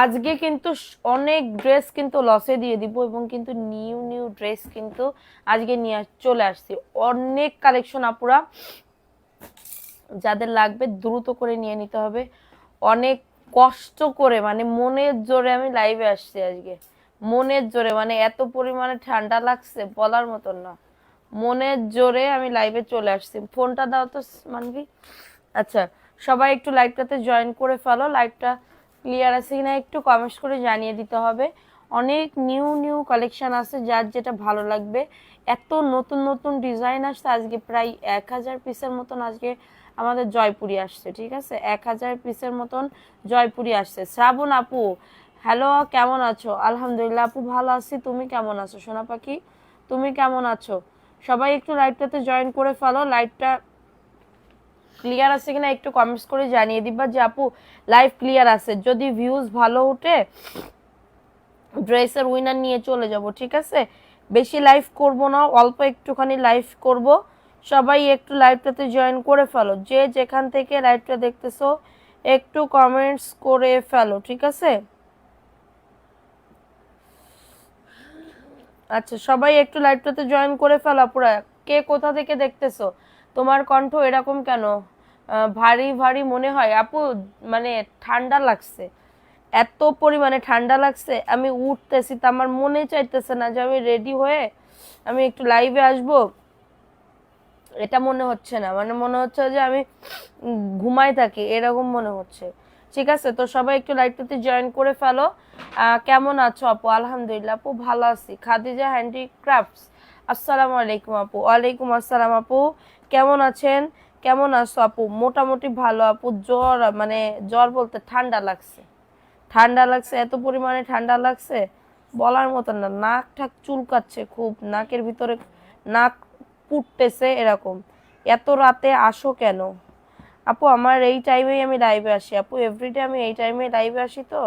আজকে কিন্তু অনেক ড্রেস কিন্তু লসে দিয়ে দিব এবং কিন্তু নিউ নিউ ড্রেস কিন্তু আজকে নিয়ে চলে আসছি। অনেক কালেকশন আপুরা, যাদের লাগবে দ্রুত করে নিয়ে নিতে হবে। অনেক কষ্ট করে মানে মনের জোরে আমি লাইভে আসছি আজকে। মনের জোরে মানে এত পরিমাণে ঠান্ডা লাগছে বলার মতন না। মনের জোরে আমি লাইভে চলে আসছি। ফোনটা দাও তো মানবি। আচ্ছা, সবাই একটু লাইভটাতে জয়েন করে ফেলো। লাইভটা ক্লিয়ার আছে কিনা একটু কমেন্টস করে জানিয়ে দিতে হবে। অনেক নিউ নিউ কালেকশন আছে, যার যেটা ভালো লাগবে। এত নতুন নতুন ডিজাইন আসছে আজকে, প্রায় 1000 পিসের মতন আজকে আমাদের জয়পুরি আসছে। ঠিক আছে, 1000 পিসের মতন জয়পুরি আসছে। শ্রাবণ আপু, হ্যালো, কেমন আছো? আলহামদুলিল্লাহ আপু, ভালো আছি। তুমি কেমন আছো সোনা পাখি? তুমি কেমন আছো? সবাই একটু লাইভটাতে জয়েন করে ফেলো। লাইভটা ক্লিয়ার আছে কিনা একটু কমেন্টস করে জানিয়ে দিবা যে আপু লাইভ ক্লিয়ার আছে। যদি ভিউজ ভালো উঠে ড্রেসের উইনার নিয়ে চলে যাব। ঠিক আছে, বেশি লাইভ করব না, অল্প একটুখানি লাইভ করব। সবাই একটু লাইভটাতে জয়েন করে ফেলো। যে যেখান থেকে লাইভটা দেখতেছো একটু কমেন্টস করে ফেলো। ঠিক আছে, আচ্ছা সবাই একটু লাইভটাতে জয়েন করে ফেলো। পুরা কে কোথা থেকে দেখতেছো? তোমার কণ্ঠ এরকম কেন? ভারী ভারী মনে হয় আপু। মানে ঠান্ডা লাগছে, এত পরিমাণে ঠান্ডা লাগছে, আমি উঠতেছি তো আমার মনে চাইতেছে না যে আমি রেডি হয়ে আমি একটু লাইভে আসব। এটা মনে হচ্ছে না, মানে মনে হচ্ছে যে আমি ঘুমাই থাকি এরকম মনে হচ্ছে। ঠিক আছে, তো সবাই একটু লাইভটাতে জয়েন করে ফেলো। কেমন আছো আপু? আলহামদুলিল্লাহ আপু, ভালো আছি। খাদিজা হ্যান্ডিক্রাফটস, আসসালামু আলাইকুম আপু। ওয়ালাইকুম আসসালাম আপু, কেমন আছেন? কেমন আছো আপু? মোটামুটি ভালো আপু। জ্বর, মানে জ্বর বলতে ঠান্ডা লাগছে। ঠান্ডা লাগছে, এত পরিমাণে ঠান্ডা লাগছে বলার মতন না। নাক ঠাক চুলকাচ্ছে খুব, নাকের ভিতরে নাক পুড়তেছে এরকম। এত রাতে আসো কেন আপু? আমার এই টাইমেই আমি লাইভে আসি আপু, এভরিডে আমি এই টাইমে লাইভে আসি তো,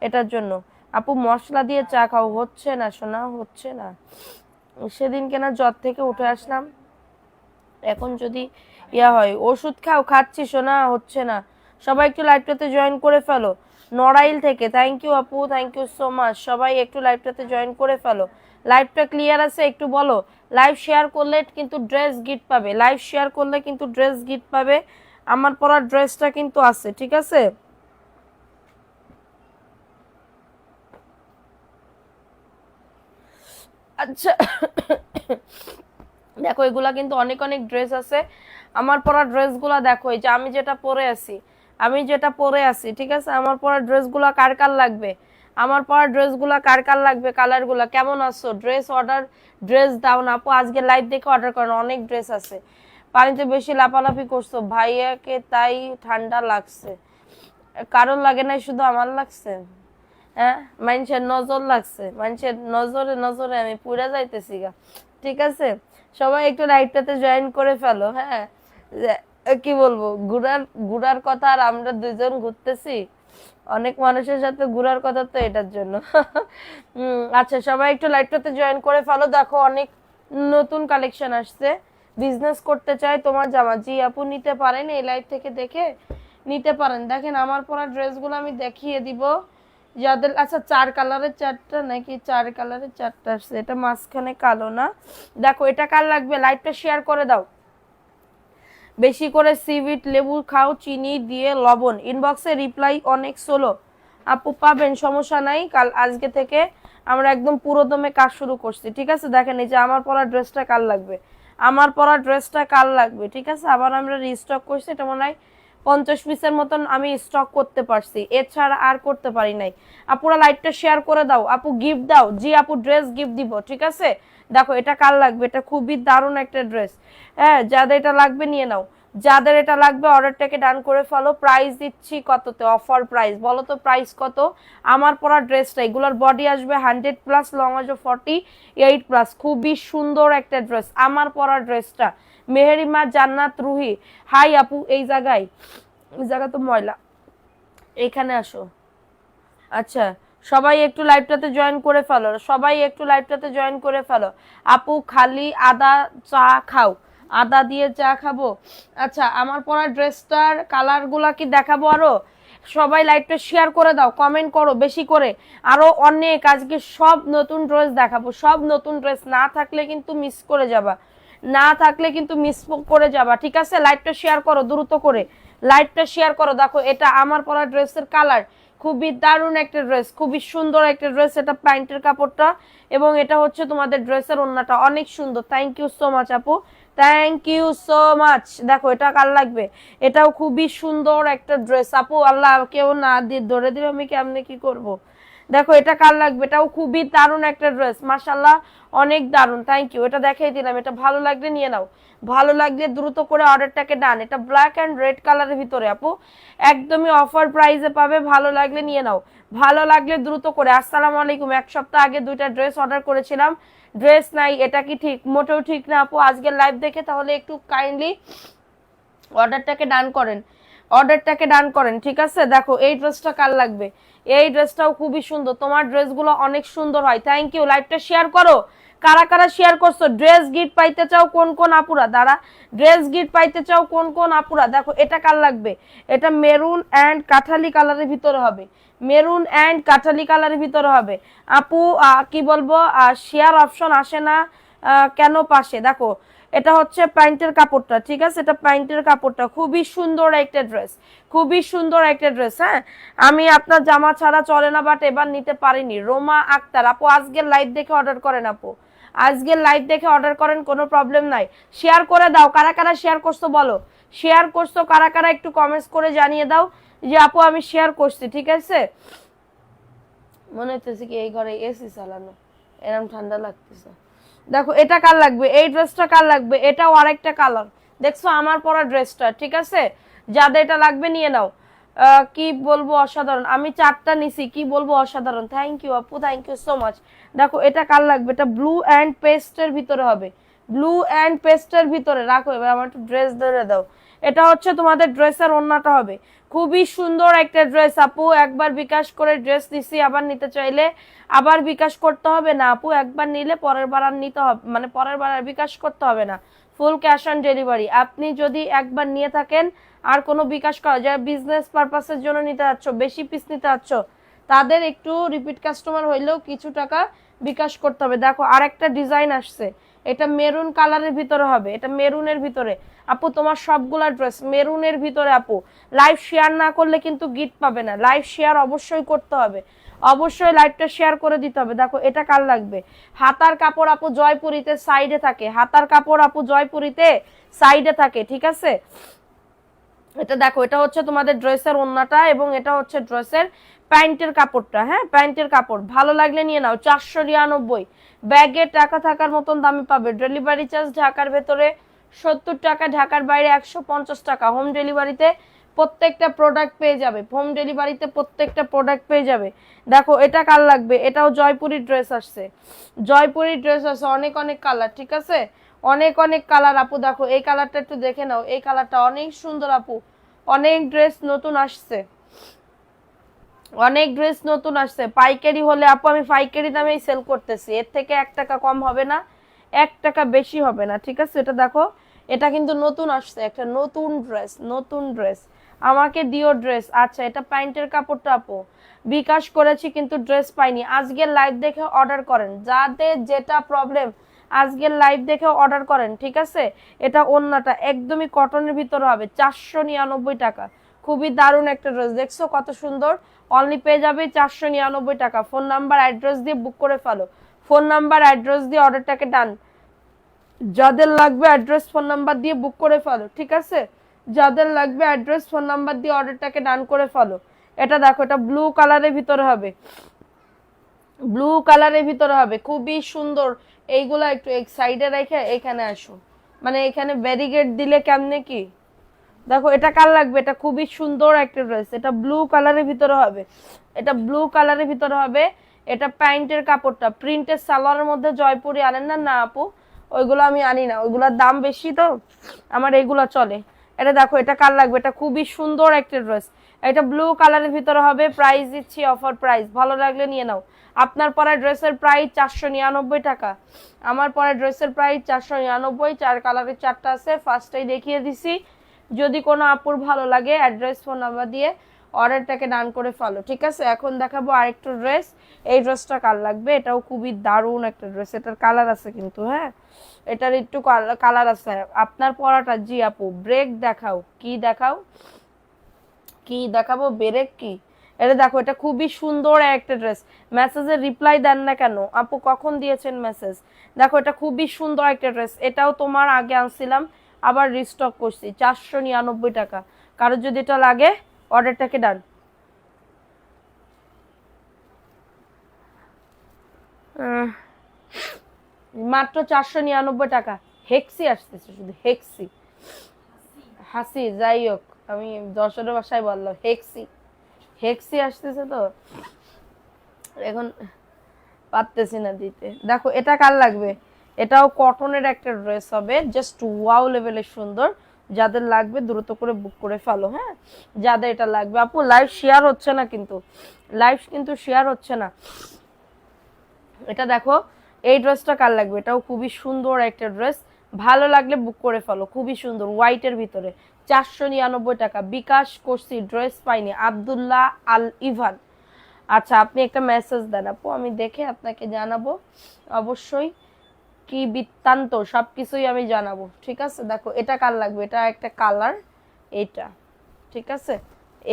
এটার জন্য। আপু মশলা দিয়ে চা খাও, হচ্ছে না শোনা, হচ্ছে না। সেদিন কেনা জ্বর থেকে উঠে আসলাম, এখন যদি ইয়া হয় ওষুধ খাও, খাচ্ছি শোনা, হচ্ছে না। সবাই একটু লাইভটাতে জয়েন করে ফেলো। নড়াইল থেকে থ্যাংক ইউ আপু, থ্যাংক ইউ সো মাচ। সবাই একটু লাইভটাতে জয়েন করে ফেলো। লাইভটা ক্লিয়ার আছে একটু বলো। লাইভ শেয়ার করলে কিন্তু ড্রেস গিফট পাবে, লাইভ শেয়ার করলে কিন্তু ড্রেস গিফট পাবে। আমার পরা ড্রেসটা কিন্তু আছে, ঠিক আছে। আচ্ছা, দেখো এগুলা কিন্তু অনেক অনেক ড্রেস আছে। আমার পরা ড্রেসগুলা দেখো, এই যে আমি যেটা পরে আছি, আমি যেটা পরে আছি, ঠিক আছে। আমার পরা ড্রেসগুলা কার কার লাগবে? আমার পরা ড্রেসগুলা কার কার লাগবে? কালারগুলা কেমন আছো? ড্রেস অর্ডার, ড্রেস দাও না আপু, আজকে লাইভ দেখে অর্ডার করেন, অনেক ড্রেস আছে। পানিতে বেশি লাফালাফি করছো ভাইয়াকে, তাই ঠান্ডা লাগছে। কারণ লাগে নাই, শুধু আমার লাগছে? হ্যাঁ, মানুষের নজর লাগছে, মানুষের নজরে নজরে আমি পুরা যাইতেছি গা। ঠিক আছে, সবাই একটু লাইভটাতে জয়েন করে ফেলো। হ্যাঁ, কি বলবো, ঘুরার ঘুরার কথা, আর আমরা দুজন ঘুরতেছি। অনেক মানুষের সাথে ঘুরার কথা তো এটার জন্য। আচ্ছা, সবাই একটু লাইভটাতে জয়েন করে ফেলো। দেখো অনেক নতুন কালেকশন আসছে। বিজনেস করতে চাই তোমার জামা, জি আপু নিতে পারেন, এই লাইভ থেকে দেখে নিতে পারেন। দেখেন আমার পরা ড্রেসগুলো আমি দেখিয়ে দিব যাদের। আচ্ছা, 4 কালারের 4টা নাকি 4 কালারের 4টা আসছে, এটা মাঝখানে কালো না। দেখো এটা কার লাগবে, লাইভটা শেয়ার করে দাও। বেশি করে সিভিট লেবু খাও, চিনি দিয়ে লবণ। ইনবক্সে রিপ্লাই অনেক সোলো আপু পাবেন, সমস্যা নাই। কাল আজকে থেকে আমরা একদম পুরোদমে কাজ শুরু করছি। ঠিক আছে, দেখেন এই যে আমার পরা ড্রেসটা কাল লাগবে, আমার পরা ড্রেসটা কাল লাগবে। ঠিক আছে, আবার আমরা রিস্টক করছি, এটা মনে হয় 50 পিসের মতন আমি স্টক করতে পারছি, এছাড়া আর করতে পারি নাই। আপুরা লাইভটা শেয়ার করে দাও, আপু গিফট দাও। জি আপু ড্রেস গিফট দিব। ঠিক আছে, দেখো এটা কার লাগবে, এটা খুবই দারুণ একটা ড্রেস। হ্যাঁ, যাদের এটা লাগবে নিয়ে নাও, যাদের এটা লাগবে অর্ডারটাকে ডান করে ফেলো। প্রাইস দিচ্ছি কততে? অফার প্রাইস বলো তো, প্রাইস কত? আমার পরা ড্রেসটা, এগুলোর বডি আসবে 100+, লং আসবে 48+। খুবই সুন্দর একটা ড্রেস আমার পরা ড্রেসটা। মেহেরিমা জান্নাত রুহি, হাই আপু। এই জায়গায়, এই জায়গা তো ময়লা, এখানে আসো। আচ্ছা, সবাই একটু লাইভটাতে জয়েন করে ফেলো, সবাই একটু লাইভটাতে জয়েন করে ফেলো। আপু খালি আদা চা খাও, আদা দিয়ে চা খাবো। আচ্ছা, আমার পরা ড্রেসটার কালারগুলা কি দেখাবো আরো? সবাই লাইভটা শেয়ার করে দাও, কমেন্ট করো বেশি করে। আরো অনেক আজকে সব নতুন ড্রেস দেখাবো, সব নতুন ড্রেস, না থাকলে কিন্তু মিস করে যাবা, না থাকলে কিন্তু মিস করে যাবা, ঠিক আছে? লাইভটা শেয়ার করো দ্রুত করে, লাইভটা শেয়ার করো। দেখো এটা আমার পরা ড্রেসের কালার, খুবই দারুণ একটা ড্রেস, খুবই সুন্দর একটা ড্রেস। এটা প্যান্টের কাপড়টা এবং এটা হচ্ছে তোমাদের ড্রেসের ওড়নাটা, অনেক সুন্দর। থ্যাংক ইউ সো মাচ আপু, থ্যাংক ইউ সো মাচ। দেখো এটা কার লাগবে, এটাও খুবই সুন্দর একটা ড্রেস আপু। আল্লাহ কেউ না দিয়ে ধরে দিবে আমি কেমনে কি করব। দেখো এটা কার লাগবে, এটাও খুবই দারুণ একটা ড্রেস, মাশাআল্লাহ অনেক দারুণ। থ্যাংক ইউ, এটা দেখাই দিলাম। এটা ভালো লাগলে নিয়ে নাও, ভালো লাগলে দ্রুত করে অর্ডারটাকে ডান। এটা ব্ল্যাক এন্ড রেড কালারের ভিতরে আপু, একদমই অফার প্রাইসে পাবে, ভালো লাগলে নিয়ে নাও, ভালো লাগলে দ্রুত করে। আসসালামু আলাইকুম, এক সপ্তাহ আগে 2টা ড্রেস অর্ডার করেছিলাম, ড্রেস নাই, এটা কি ঠিক? মোটেও ঠিক না আপু। আজকের লাইভ দেখে তাহলে একটু কাইন্ডলি অর্ডারটাকে ডান করেন, অর্ডারটাকে ডান করেন, ঠিক আছে? দেখো এই ড্রেসটা কার লাগবে, এই ড্রেসটাও খুবই সুন্দর, তোমার ড্রেসগুলো অনেক সুন্দর হয়। থ্যাংক ইউ, লাইভটা শেয়ার করো, কারা কারা শেয়ার করছো? ড্রেস গিফট পাইতে চাও কোন কোন আপুরা? দাঁড়া, ড্রেস গিফট পাইতে চাও কোন কোন আপুরা? দেখো এটা কার লাগবে, এটা মেরুন অ্যান্ড কাঠালি কালারের ভিতরে হবে, মেরুন অ্যান্ড কাঠালি কালারের ভিতরে হবে আপু। কি বলবো, শেয়ার অপশন আসে না কেন পাশে? দেখো এটা হচ্ছে প্যান্টের কাপড়টা, ঠিক আছে? এটা প্যান্টের কাপড়টা, খুবই সুন্দর একটা ড্রেস, খুবই সুন্দর একটা ড্রেস। হ্যাঁ, আমি আপনার জামা ছাড়া চলে না, বাট এবার নিতে পারিনি। রোমা আক্তার আপু আজকের লাইভ দেখে অর্ডার করেন আপু, আজকের লাইভ দেখে অর্ডার করেন, কোনো প্রবলেম নাই। শেয়ার করে দাও, কারা কারা শেয়ার করছো বলো, শেয়ার করছো কারা কারা একটু কমেন্টস করে জানিয়ে দাও যে আপু আমি শেয়ার করছি, ঠিক আছে? মনে হচ্ছে কি এই ঘরে এসি চালানো, এরকম ঠান্ডা লাগতেছে। দেখো এটা কার লাগবে, এই ড্রেসটা কার লাগবে, এটাও আরেকটা কালার, দেখছো আমার পরা ড্রেসটা, ঠিক আছে? যাদের এটা লাগবে নিয়ে নাও। কি বলবো অসাধারণ, আমি 4টা নিছি, কি বলবো অসাধারণ। থ্যাংক ইউ আপু, থ্যাংক ইউ সো মাচ। দেখো এটা কার লাগবে, এটা ব্লু অ্যান্ড পেস্টের ভিতরে হবে, ব্লু অ্যান্ড পেস্টের ভিতরে। রাখো এবার আমার একটু ড্রেস ধরে দাও। এটা হচ্ছে তোমাদের ড্রেসের ওড়নাটা হবে, খুবই সুন্দর একটা ড্রেস আপু। একবার বিকাশ করে ড্রেস দিছি, আবার নিতে চাইলে আবার বিকাশ করতে হবে না আপু, একবার নিলে পরের বার আর নিতে হবে, মানে পরের বার আর বিকাশ করতে হবে না, ফুল ক্যাশ অন ডেলিভারি। আপনি যদি একবার নিয়ে থাকেন আর কোনো বিকাশ করা যায়, বিজনেস পারপাসের জন্য নিতে যাচ্ছ, বেশি পিস নিতে যাচ্ছ, তাদের একটু রিপিট কাস্টমার হইলেও কিছু টাকা বিকাশ করতে হবে। দেখো আরেকটা ডিজাইন আসছে, এটা মেরুন কালারের ভিতরে হবে, এটা মেরুনের ভিতরে আপু। তোমার সবগুলা ড্রেস মেরুনের ভিতরে আপু। লাইভ শেয়ার না করলে কিন্তু গিফট পাবে না, লাইভ শেয়ার অবশ্যই করতে হবে, অবশ্যই লাইভটা শেয়ার করে দিতে হবে। দেখো এটা কার লাগবে, হাতার কাপড় আপু জয়পুরিতে সাইডে থাকে, হাতার কাপড় আপু জয়পুরিতে সাইডে থাকে, ঠিক আছে? এটা দেখো এটা হচ্ছে তোমাদের ড্রেসের ওড়নাটা এবং এটা হচ্ছে ড্রেসের প্যান্টের কাপড়টা। হ্যাঁ, প্যান্টের কাপড়, ভালো লাগলে নিয়ে নাও। 499, ব্যাগে টাকা থাকার মতন দামে পাবে। ডেলিভারি চার্জ ঢাকার ভেতরে 70 টাকা, ঢাকার বাইরে 150 টাকা। হোম ডেলিভারিতে প্রত্যেকটা প্রোডাক্ট পেয়ে যাবে, হোম ডেলিভারিতে প্রত্যেকটা প্রোডাক্ট পেয়ে যাবে। দেখো এটা কার লাগবে, এটাও জয়পুরি ড্রেস আসছে, জয়পুরি ড্রেস আছে, অনেক অনেক কালার, ঠিক আছে? অনেক অনেক কালার আপু। দেখো এই কালারটা একটু দেখে নাও, এই কালারটা অনেক সুন্দর আপু। অনেক ড্রেস নতুন আসছে, অনেক ড্রেস নতুন আসছে। পাইকারি হলে আপু আমি পাইকারি দামেই সেল করতেছি, এর থেকে 1 টাকা কম হবে না, 1 টাকা বেশি হবে না, ঠিক আছে? এটা দেখো এটা কিন্তু নতুন আসছে, একটা নতুন ড্রেস, নতুন ড্রেস, আমাকে দিও ড্রেস। আচ্ছা এটা প্যান্টের কাপড়টা আপু বিকাশ করেছি কিন্তু ড্রেস পাইনি। আজকের লাইভ দেখে অর্ডার করেন, যাদের যেটা প্রবলেম আজকের লাইভ দেখে অর্ডার করেন, ঠিক আছে? এটা ওড়নাটা একদমই কটনের ভিতরে হবে, 499 টাকা। খুবই দারুণ একটা ড্রেস, দেখছো কত সুন্দর। অনলি পেয়ে যাবে 499 টাকা। ফোন নাম্বার অ্যাড্রেস দিয়ে বুক করে ফেলো, ফোন নাম্বার অ্যাড্রেস দিয়ে অর্ডারটাকে ডান। যাদের লাগবে অ্যাড্রেস ফোন নাম্বার দিয়ে বুক করে ফেলো, ঠিক আছে? যাদের লাগবে অ্যাড্রেস ফোন নাম্বার দিয়ে অর্ডারটাকে ডান করে ফেলো। এটা দেখো এটা ব্লু কালারের ভিতরে হবে, ব্লু কালারের ভিতরে হবে, খুবই সুন্দর। এইগুলা একটু এক সাইডে রেখে এখানে আসো, মানে এখানে ব্যারিকেড দিলে কেমনে কি। দেখো এটা কার লাগবে, এটা খুবই সুন্দর একটা ড্রেস, এটা ব্লু কালারের ভিতরে হবে, এটা ব্লু কালারের ভিতরে হবে। এটা প্যান্টের কাপড়টা প্রিন্টের সালোয়ারের মধ্যে জয়পুরি আনেন না? না আপু ওইগুলো আমি আনি না, ওইগুলোর দাম বেশি, তো আমার এগুলো চলে। এটা দেখো এটা কার লাগবে, এটা খুবই সুন্দর একটা ড্রেস, এটা ব্লু কালারের ভিতরে হবে। প্রাইস দিচ্ছি অফার প্রাইস, ভালো লাগলে নিয়ে নাও। আপনার পরা ড্রেসের প্রাইস 499 টাকা, আমার পরা ড্রেসের প্রাইস 499। 4 কালারের 4টা আছে, ফার্স্টেই দেখিয়ে দিছি। যদি কোনো আপুর ভালো লাগে অ্যাড্রেস ফোন নাম্বার দিয়ে অর্ডারটাকে ডান করে ফেলো, ঠিক আছে। এখন দেখাবো আরেকটা ড্রেস। এই ড্রেসটা কার লাগবে, এটাও খুবই দারুণ একটা ড্রেস, এটার কালার আছে কিন্তু, হ্যাঁ এটার একটু কালার আছে। আপনার পরাটা, জি আপু ব্রেক দেখাও, কি দেখাও, কি দেখাবো, ব্রেক কি, এটা দেখো, এটা খুবই সুন্দর একটা ড্রেস। মেসেজের রিপ্লাই দেন না কেন আপু, কখন দিয়েছেন মেসেজ? দেখো এটা খুবই সুন্দর একটা ড্রেস, এটাও তোমার আগে আনছিলাম, আবার রিস্টক করছি, 499 টাকা। কারোর যদি এটা লাগে অর্ডারটাকে ডান। মাত্র 499 টাকা। হেক্সি আসতেছে, শুধু হেক্সি, হাসি যাই হোক, আমি যশোরের ভাষায় বললাম হেক্সি, হেক্সি আসতেছে তো এখন পারতেছি না দিতে। দেখো এটা কার লাগবে, এটাও কটনের একটা ড্রেস হবে, জাস্ট ওয়াও লেভেলের সুন্দর। যাদের লাগবে দ্রুত করে বুক করে ফেলো, হ্যাঁ যাদের এটা লাগবে। আপু লাইভ শেয়ার হচ্ছে না কিন্তু, লাইভ কিন্তু শেয়ার হচ্ছে না। এটা দেখো, এই ড্রেসটা কার লাগবে, এটাও খুবই সুন্দর একটা ড্রেস, ভালো লাগলে বুক করে ফেলো, খুবই সুন্দর হোয়াইটের ভিতরে। 499 টাকা। বিকাশ করছি, ড্রেস পাইনি। আব্দুল্লাহ আল ইভান, আচ্ছা আপনি একটা মেসেজ দেন আপু, আমি দেখে আপনাকে জানাবো অবশ্যই, কি বৃত্তান্ত সবকিছুই আমি জানাবো, ঠিক আছে। দেখো এটা কার লাগবে, এটা একটা কালার, এটা ঠিক আছে।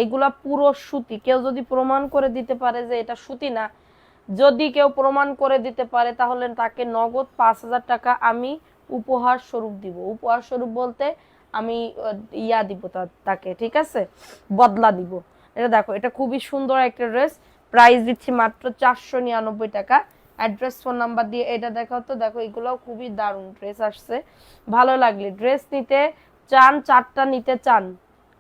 এগুলা পুরো সুতি, কেউ যদি প্রমাণ করে দিতে পারে যে এটা সুতি না, যদি কেউ প্রমাণ করে দিতে পারে তাহলে তাকে নগদ 5,000 টাকা আমি উপহার স্বরূপ দিব। উপহার স্বরূপ বলতে আমি ইয়া দিব তাকে, ঠিক আছে, বদলা দিব। এটা দেখো, এটা খুবই সুন্দর একটা ড্রেস, প্রাইস দিচ্ছি মাত্র 499 টাকা। অ্যাড্রেস ফোন নাম্বার দিয়ে এটা দেখাও তো। দেখো এগুলোও খুবই দারুণ ড্রেস আসছে, ভালো লাগলে ড্রেস নিতে চান, 4টা নিতে চান,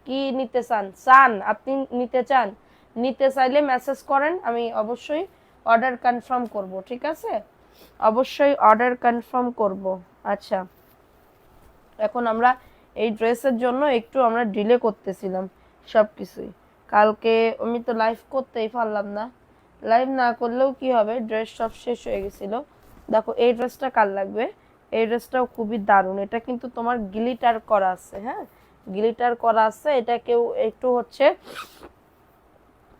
কি নিতে চান, আপনি নিতে চান, নিতে চাইলে মেসেজ করেন, আমি অবশ্যই অর্ডার কনফার্ম করব, ঠিক আছে, অবশ্যই অর্ডার কনফার্ম করব। আচ্ছা এখন আমরা এই ড্রেসের জন্য একটু আমরা ডিলে করতেছিলাম সবকিছুই, কালকে আমি তো লাইভ করতেই পারলাম না, লাইভ না করলেও কি হবে, ড্রেস সব শেষ হয়ে গেছিল। দেখো এই ড্রেসটা কার লাগবে, এই ড্রেসটাও খুবই দারুণ, এটা কিন্তু তোমার গ্লিটার করা আছে, হ্যাঁ গ্লিটার করা আছে। এটা কেউ একটু হচ্ছে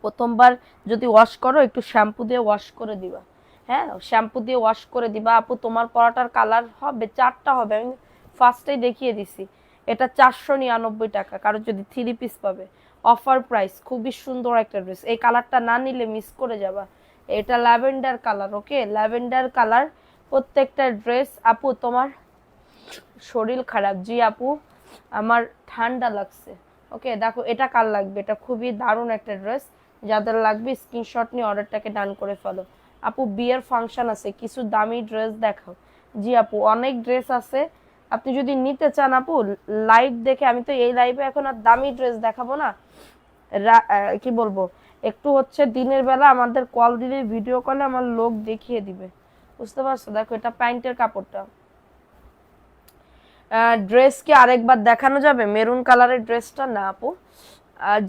প্রথমবার যদি ওয়াশ করো একটু শ্যাম্পু দিয়ে ওয়াশ করে দিবা, হ্যাঁ শ্যাম্পু দিয়ে ওয়াশ করে দিবা। আপু তোমার পরাটার কালার হবে 4টা হবে, আমি ফার্স্টেই দেখিয়ে দিছি। এটা 499 টাকা, কারো যদি 3 পিস পাবে, অফার প্রাইস, খুবই সুন্দর একটা ড্রেস। এই কালারটা না নিলে মিস করে যাবা। এটা ল্যাভেন্ডার কালার, ওকে ল্যাভেন্ডার কালার প্রত্যেকটা ড্রেস। আপু তোমার শরীর খারাপ, জি আপু আমার ঠান্ডা লাগছে, ওকে। দেখো এটা কার লাগবে, এটা খুবই দারুণ একটা ড্রেস, যাদের লাগবে স্ক্রিনশট নিয়ে অর্ডারটাকে ডান করে ফেলো। আপু বিয়ের ফাংশন আছে, কিছু দামি ড্রেস দেখাও। জি আপু অনেক ড্রেস আছে, আপনি যদি নিতে চান আপু লাইভ দেখে, আমি তো এই লাইভে এখন আর দামি ড্রেস দেখাবো না, কি বলবো, একটু হচ্ছে দিনের বেলা আমাদের কল দিলে, ভিডিও কলে আমার লোক দেখিয়ে দিবে, বুঝতে পারছো। দেখো এটা প্যান্টের কাপড়টা, ড্রেস কি আরেকবার দেখানো যাবে, মেরুন কালারের ড্রেসটা না আপু,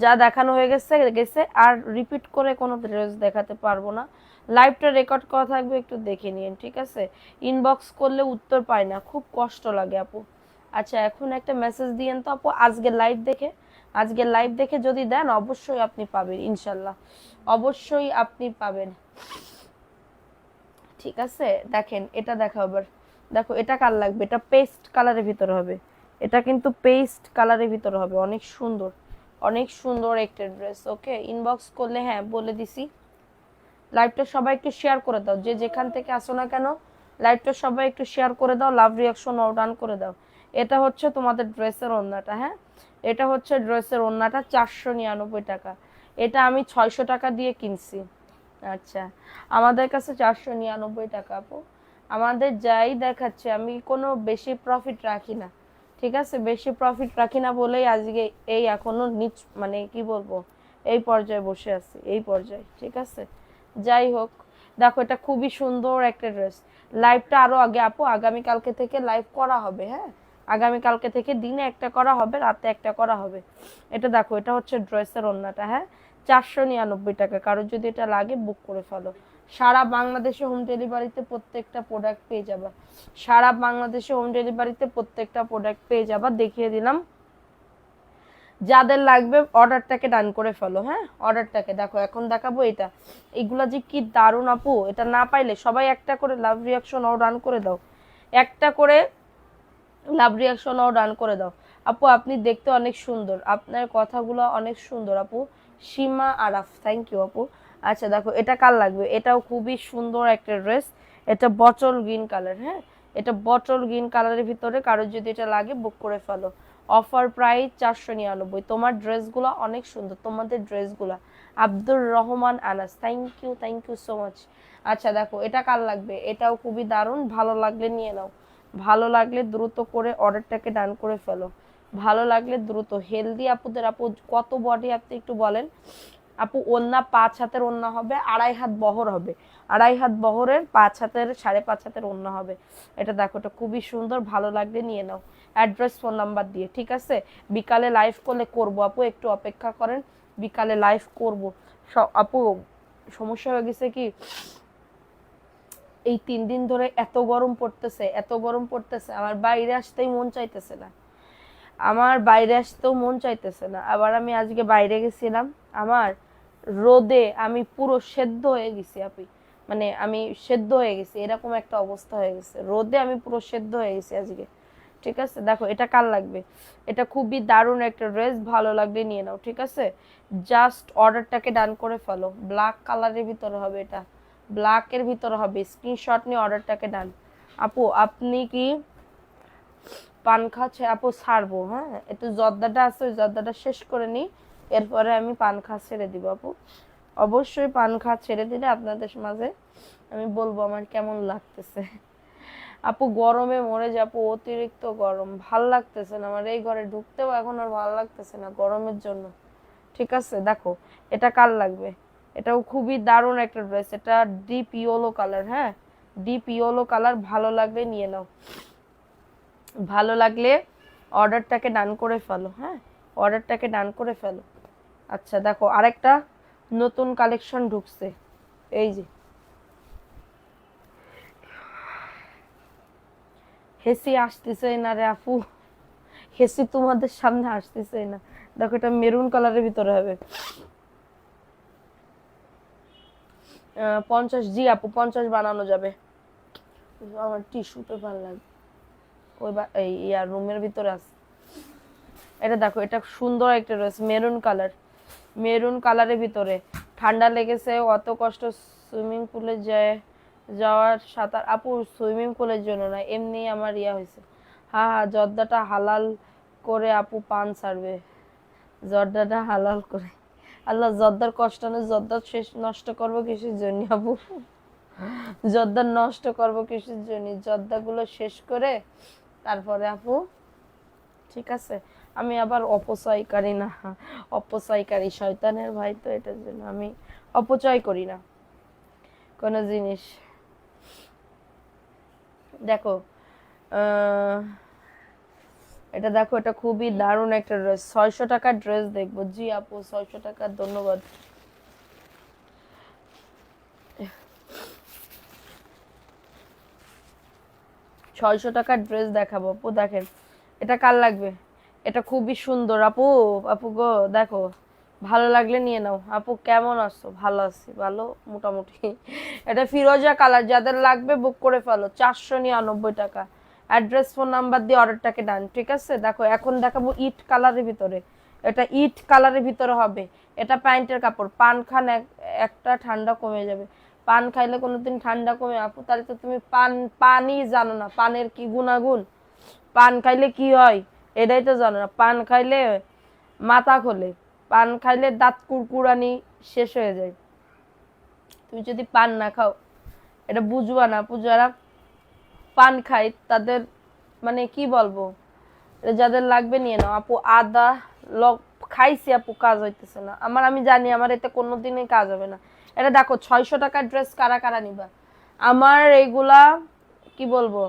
যা দেখানো হয়ে গেছে গেছে, আর রিপিট করে কোনো ড্রেস দেখাতে পারবো না। লাইভটা রেকর্ড করা থাকবে, একটু দেখে নিন, ঠিক আছে। ইনবক্স করলে উত্তর পাই না, খুব কষ্ট লাগে আপু। আচ্ছা এখন একটা মেসেজ দিয়েন তো আপু, আজকে লাইভ দেখে, আজকে লাইভ দেখে যদি দেন অবশ্যই আপনি পাবেন ইনশাল্লাহ, অবশ্যই আপনি পাবেন, ঠিক আছে। দেখেন এটা দেখা এবার, দেখো এটা কার লাগবে, এটা পেস্ট কালারের ভিতরে হবে, এটা কিন্তু পেস্ট কালারের ভিতরে হবে, অনেক সুন্দর, অনেক সুন্দর একটা ড্রেস, ওকে। ইনবক্স করলে হ্যাঁ বলে দিছি। লাইভটা সবাই একটু শেয়ার করে দাও, যে যেখান থেকে আসো না কেন লাইভটা সবাই একটু শেয়ার করে দাও, লাভ রিয়াকশন ডান করে দাও। এটা হচ্ছে তোমাদের ড্রেসের ওড়নাটা, হ্যাঁ এটা হচ্ছে ড্রেসের ওড়নাটা, 499 টাকা। এটা আমি 600 টাকা দিয়ে কিনছি। আচ্ছা আমাদের কাছে 499 টাকা আপু, আমাদের যাই দেখাচ্ছে, আমি কোনো বেশি প্রফিট রাখি না, ঠিক আছে, বেশি প্রফিট রাখি না বলেই আজকে এই এখনো নিচ মানে কি বলবো, এই পর্যায়ে বসে আছি, এই পর্যায়ে, ঠিক আছে। যাই হোক দেখো এটা খুবই সুন্দর একটা ড্রেস। লাইভটা আরো আগে আপু, আগামী কালকে থেকে লাইভ করা হবে, হ্যাঁ আগামী কালকে থেকে দিনে একটা করা হবে, রাতে একটা করা হবে। এটা দেখো এটা হচ্ছে ড্রেসের ওড়নাটা, হ্যাঁ 499 টাকা। কারোর যদি এটা লাগে বুক করে ফেলো, সারা বাংলাদেশে হোম ডেলিভারিতে প্রত্যেকটা প্রোডাক্ট পেয়ে যাবা, সারা বাংলাদেশে হোম ডেলিভারিতে প্রত্যেকটা প্রোডাক্ট পেয়ে যাবা, দেখিয়ে দিলাম। যাদের লাগবে অর্ডারটাকে ডান করে ফেলো। হ্যাঁ, অর্ডারটাকে দেখো, এখন দেখাবো এটা। এগুলা যে কি দারুণ আপু, এটা না পাইলে সবাই একটা করে লাভ রিয়াকশন ও ডান করে দাও, একটা করে লাভ রিয়াকশন ও ডান করে দাও। আপু আপনি দেখতে অনেক সুন্দর, আপনার কথাগুলো অনেক সুন্দর আপু। সীমা আরাফ, থ্যাংক ইউ আপু। আচ্ছা দেখো, এটা কার লাগবে, এটাও খুবই সুন্দর একটা ড্রেস। এটা বটল গ্রিন কালার। হ্যাঁ, এটা বটল গ্রিন কালারের ভিতরে কারোর যদি এটা লাগে বুক করে ফেলো। Offer price 499। তোমার ড্রেসগুলো অনেক সুন্দর, তোমাদের ড্রেসগুলো। Abdur Rahman Anas, thank you so much. আচ্ছা দেখো, এটা কার লাগবে, এটাও খুবই দারুণ, ভালো লাগলে নিয়ে নাও, ভালো লাগলে দ্রুত করে অর্ডারটাকে ডান করে ফেলো, ভালো লাগলে দ্রুত। হেলদি আপুদের, আপু কত বডি আপনি একটু বলেন। আপু ওন্না 5 হাতের ওন্না হবে, 2.5 হাত বহর হবে, 2.5 হাত বহরের 5 হাতের 5.5 হাতের ওন্না হবে। এটা দেখো, এটা খুবই সুন্দর, ভালো লাগলে নিয়ে নাও, অ্যাড্রেস ফোন নাম্বার দিয়ে। ঠিক আছে, বিকালে লাইভ করলে করবো আপু, একটু অপেক্ষা করেন, বিকালে লাইভ করব। আপু সমস্যা হয়ে গেছে কি, এই 3 দিন ধরে এত গরম পড়তেছে, এত গরম পড়তেছে, আমার বাইরে আসতেই মন চাইতেছে না, আমার বাইরে আসতেও মন চাইতেছে না। আবার আমি আজকে বাইরে গেছিলাম, আমার রোদে আমি পুরো সেদ্ধ হয়ে গেছি আপনি, মানে আমি সেদ্ধ হয়ে গেছি, এরকম একটা অবস্থা হয়ে গেছে, রোদে আমি পুরো সেদ্ধ হয়ে গেছি আজকে। ঠিক আছে দেখো, এটা কার লাগবে, এটা খুবই দারুণ একটা ড্রেস, ভালো লাগলে নিয়ে নাও। ঠিক আছে, জাস্ট অর্ডারটাকে ডান করে ফেলো। ব্ল্যাক কালারের ভিতরে হবে, এটা ব্ল্যাকের ভিতরে হবে, স্ক্রিনশট নিয়ে অর্ডারটাকে ডান। আপু আপনি কি পান খাচ্ছে? আপু ছাড়বো, হ্যাঁ একটু জর্দাটা আছে, ওই জর্দাটা শেষ করে নিই, এরপরে আমি পান খাওয়া ছেড়ে দিব আপু। অবশ্যই পান খাওয়া ছেড়ে দিলে আপনাদের মাঝে আমি বলবো আমার কেমন লাগতেছে। আপু গরমে মরে যাবো, অতিরিক্ত গরম, ভাল লাগতেছে না আমার, এই ঘরে ঢুকতেও এখন আর ভাল লাগতেছে না গরমের জন্য। ঠিক আছে দেখো, এটা কার লাগবে, এটাও খুবই দারুণ একটা ড্রেস, এটা ডিপ ইয়েলো কালার। হ্যাঁ, ডিপ ইয়েলো কালার, ভালো লাগলে নিয়ে নাও, ভালো লাগলে অর্ডারটাকে ডান করে ফেলো। হ্যাঁ, অর্ডারটাকে ডান করে ফেলো। আচ্ছা দেখো, আরেকটা নতুন কালেকশন ঢুকছে, এই যে হেসি আসতেছে না রে আপু, হেসি তোমাদের সামনে আসতেছে না। দেখো, এটা মেরুন কালারের ভিতরে হবে। 50, জি আপু 50 বানানো যাবে। আমার টিস্যু পেপার লাগবে, ওই এই ইয়ার রুমের ভিতরে আছে। এটা দেখো, এটা সুন্দর একটা ড্রেস, মেরুন কালার, মেরুন কালারের ভিতরে। ঠান্ডা লেগেছে, অত কষ্ট সুইমিং পুলে যাওয়ার সাঁতার। আপু সুইমিং পুলের জন্য না, এমনি আমার ইয়া হয়েছে। হ্যাঁ হ্যাঁ, জর্দাটা হালাল করে আপু পান ছাড়বে, জর্দাটা হালাল করে। আল্লাহ, জর্দার কষ্ট নেই, জর্দার শেষ নষ্ট করবো কিসের জন্য আপু, জর্দার নষ্ট করবো কিসের জন্য, জর্দাগুলো শেষ করে তারপরে আপু। ঠিক আছে, আমি আবার অপচয়কারী না, অপচয়কারী শয়তানের ভাই, তো এটার জন্য আমি অপচয় করি না কোনো জিনিস। দেখো এটা দেখো, এটা খুবই দারুণ একটা ড্রেস, 600 টাকার ড্রেস দেখবো। জি আপু 600 টাকা, ধন্যবাদ। 600 টাকার ড্রেস দেখাবো আপু, দেখেন এটা কার লাগবে, এটা খুবই সুন্দর আপু। আপু গো দেখো, ভালো লাগলে নিয়ে নাও। আপু কেমন আছো? ভালো আছি, ভালো মোটামুটি। এটা ফিরোজা কালার, যাদের লাগবে বুক করে ফেলো, 499 টাকা। অ্যাড্রেস ফোন নাম্বার দিয়ে অর্ডারটাকে ডান। ঠিক আছে দেখো, এখন দেখাবো ইট কালারের ভিতরে, এটা ইট কালারের ভিতরে হবে। এটা প্যান্টের কাপড়, পান খান একটা ঠান্ডা কমে যাবে। পান খাইলে কোনোদিন ঠান্ডা কমে আপু? তাহলে তো তুমি পানই জানো না, পানের কি গুণাগুণ, পান খাইলে কি হয় এটাই তো জানো না। পান খাইলে মাথা খোলে, পান খাইলে দাঁত কুরকুরানি শেষ হয়ে যায়। তুমি যদি পান না খাও এটা বুঝবা না আপু। যারা পান খায় তাদের মানে কি বলবো, যাদের লাগবে নিয়ে নাও আপু। আদা খাইছি আপু, কাজ হইতেছে না আমার, আমি জানি আমার এতে কোনোদিনই কাজ হবে না। এটা দেখো, 600 টাকার ড্রেস কারা কারা নিবা? আমার এইগুলা কি বলবো,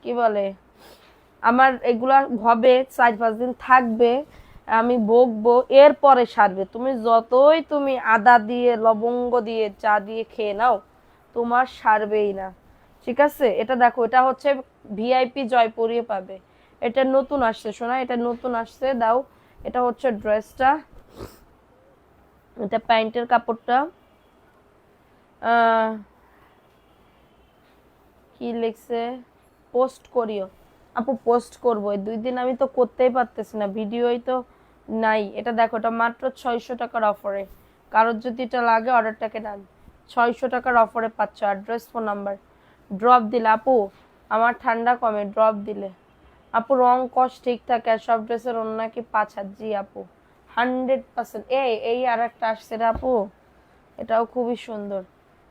কি বলে, আমার এগুলা হবে 4-5 দিন থাকবে, আমি বকবো, এরপরে সারবে। তুমি যতই তুমি আদা দিয়ে লবঙ্গ দিয়ে চা দিয়ে খেয়ে নাও, তোমার সারবেই না। ঠিক আছে, এটা দেখো, এটা হচ্ছে ভিআইপি জয়পুরিয়ে পাবে, এটা নতুন আসছে শোনা, এটা নতুন আসছে, দাও। এটা হচ্ছে ড্রেসটা, এটা প্যান্টের কাপড়টা। কি লিখছে, পোস্ট করিও। আপু পোস্ট করবো, এই 2 দিন আমি তো করতেই পারতেছি না, ভিডিওই তো নাই। এটা দেখো, এটা মাত্র 600 টাকার অফারে। কারোর যদি এটা লাগে অর্ডারটাকে ডান। 600 টাকার অফারে পাচ্ছ। Address, phone number. ড্রপ দিলে আপু আমার ঠান্ডা কমে, ড্রপ দিলে। আপু রং কস ঠিক থাকে আর সব ড্রেসের অন্য কি 5 হাত? জি আপু 100%। এই আর একটা আসছে রে আপু, এটাও খুবই সুন্দর,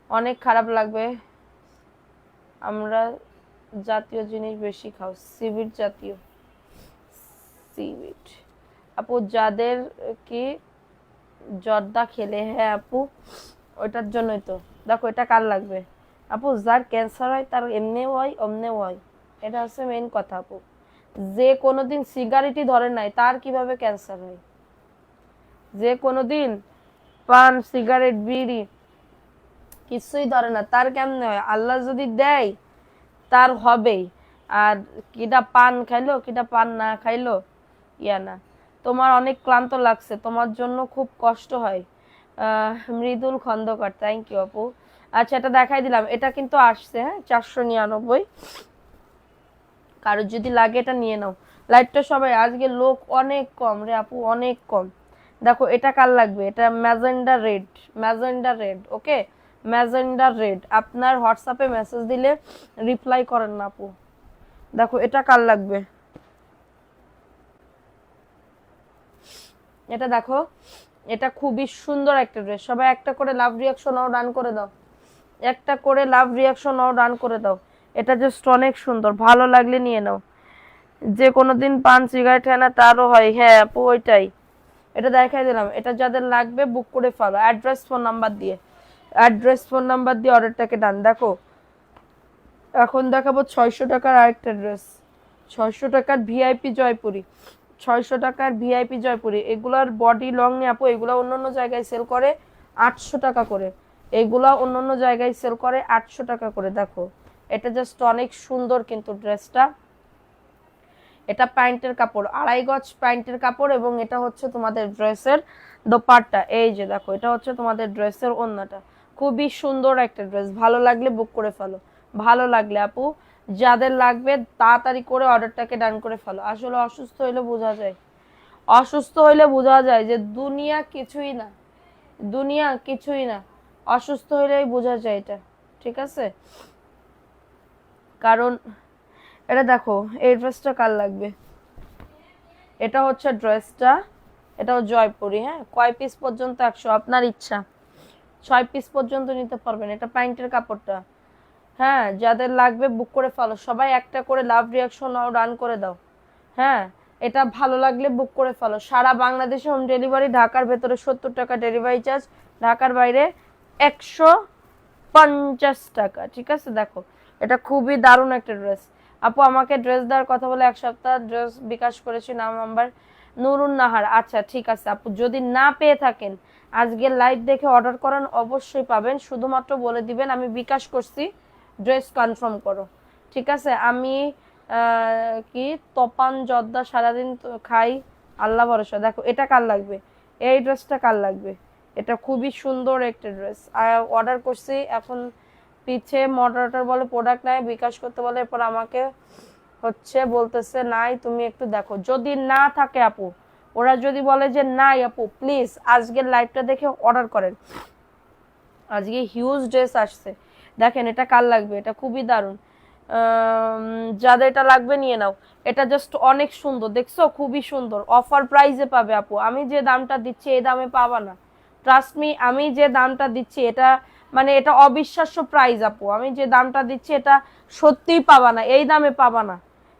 অনেক খারাপ লাগবে। আমরা জাতীয় জিনিস বেশি খাও, সিভিট জাতীয়, সিভিট। আপু যাদের কি জর্দা খেলে, হ্যাঁ আপু ওইটার জন্যই তো। দেখো এটা কার লাগবে আপু? যার ক্যান্সার হয় তার এমনিও হয় অমনেও হয়, এটা হচ্ছে মেইন কথা আপু। যে কোনোদিন সিগারেটই ধরে নাই তার কিভাবে ক্যান্সার হয়? যে কোনোদিন পান, সিগারেট, বিড়ি কিছুই ধরে না তার কেমনে হয়? আল্লাহ যদি দেয় তার হবেই। আর কিটা পান খাইলো, কিটা পান না খাইলো ইয়া না। তোমার অনেক ক্লান্ত লাগছে, তোমার জন্য খুব কষ্ট হয়। মৃদুল খন্দকার, থ্যাংক ইউ আপু। আচ্ছা এটা দেখাই দিলাম, এটা কিন্তু আসছে, হ্যাঁ 499। কারোর যদি লাগে এটা নিয়ে নাও। লাইটটা সবাই, আজকে লোক অনেক কম রে আপু, অনেক কম। দেখো এটা কার লাগবে? এটা ম্যাজেন্ডা রেড, ম্যাজেন্ডা রেড, ওকে ম্যাজেন্ডা রেড। আপনার হোয়াটসঅ্যাপে মেসেজ দিলে রিপ্লাই করেন না আপু। দেখো এটা কার লাগবে? এটা দেখো, এটা খুবই সুন্দর একটা ড্রেস। সবাই একটা করে লাভ রিয়াকশন নাও, রান করে দাও। একটা করে লাভ রিয়াকশন নাও, রান করে দাও। এটা জাস্ট অনেক সুন্দর, ভালো লাগলে নিয়ে নাও। যে কোনোদিন পান সিগারেট হয় না তারও হয়, হ্যাঁ আপু ওইটাই। এটা দেখাই দিলাম, এটা যাদের লাগবে বুক করে ফেলো অ্যাড্রেস ফোন নাম্বার দিয়ে। অ্যাড্রেস ফোন নাম্বার দিয়ে অর্ডারটাকে ডান। দেখো এখন দেখাবো 600 টাকার আরেকটা ড্রেস। 600 টাকার ভিআইপি জয়পুরি, 600 টাকার ভিআইপি জয়পুরি। এগুলার বডি লং নিয়ে আপু, এগুলা অন্য জায়গায় সেল করে 800 টাকা করে। এগুলা অন্য জায়গায় সেল করে 800 টাকা করে। দেখো এটা জাস্ট অনেক সুন্দর কিন্তু ড্রেসটা। এটা প্যান্টের কাপড়, 2.5 গজ প্যান্টের কাপড়, এবং এটা হচ্ছে তোমাদের ড্রেসের দোপাট্টা। এই যে দেখো এটা হচ্ছে তোমাদের ড্রেসের ওড়নাটা। খুবই সুন্দর একটা ড্রেস, ভালো লাগলে বুক করে ফেলো। ভালো লাগলে আপু যাদের লাগবে তাড়াতাড়ি করে অর্ডারটাকে ডান করে ফেলো। আসলে অসুস্থ হইলে বোঝা যায়, অসুস্থ হইলে বোঝা যায় যে দুনিয়া কিছুই না, দুনিয়া কিছুই না। অসুস্থ হইলেই বোঝা যায় এটা, ঠিক আছে? কারণ এটা দেখো, এই ড্রেসটা কার লাগবে? এটা হচ্ছে ড্রেসটা, এটাও জয়পুরি, হ্যাঁ কয় পিস পর্যন্ত? 100, আপনার ইচ্ছা 6 পিস পর্যন্ত নিতে পারবেন। এটা প্যান্টের কাপড়টা, হ্যাঁ যাদের লাগবে বুক করে ফেলো। সবাই একটা করে লাভ রিয়াকশন নাও, রান করে দাও। হ্যাঁ এটা ভালো লাগলে বুক করে ফেলো। সারা বাংলাদেশে হোম ডেলিভারি, ঢাকার ভেতরে 70 টাকা ডেলিভারি চার্জ, ঢাকার বাইরে 150 টাকা, ঠিক আছে? দেখো এটা খুবই দারুণ একটা ড্রেস। আপু আমাকে ড্রেস দেওয়ার কথা বলে 1 সপ্তাহ ড্রেস বিকাশ করেছি, নাম নাম্বার নুরুন নাহার। আচ্ছা ঠিক আছে আপু, যদি না পেয়ে থাকেন আজকে লাইভ দেখে অর্ডার করেন, অবশ্যই পাবেন। শুধুমাত্র বলে দিবেন আমি বিকাশ করছি, ড্রেস কনফার্ম করো, ঠিক আছে? আমি কি তপান জর্দা সারাদিন খাই, আল্লাহ ভরসা। দেখো এটা কার লাগবে? এই ড্রেসটা কার লাগবে? এটা খুবই সুন্দর একটা ড্রেস, অর্ডার করছি। এখন পিছে মডারেটর বলে প্রোডাক্ট নাই, বিকাশ করতে বলে, এরপর আমাকে হচ্ছে বলতেছে নাই, তুমি একটু দেখো। যদি না থাকে আপু, ওরা যদি বলে যে নাই আপু, প্লিজ আজকের লাইভটা দেখে অর্ডার করেন। আজকে হিউজ ড্রেস আসছে, দেখেন এটা কার লাগবে? এটা খুবই দারুণ, যাদের এটা লাগবে নিয়ে নাও। এটা জাস্ট অনেক সুন্দর, দেখছো খুবই সুন্দর, অফার প্রাইসে পাবে আপু। আমি যে দামটা দিচ্ছি এই দামে পাবা না, ট্রাস্ট মি। আমি যে দামটা দিচ্ছি এটা মানে এটা অবিশ্বাস্য প্রাইস আপু। আমি যে দামটা দিচ্ছি এটা সত্যিই পাবা না, এই দামে পাবা না।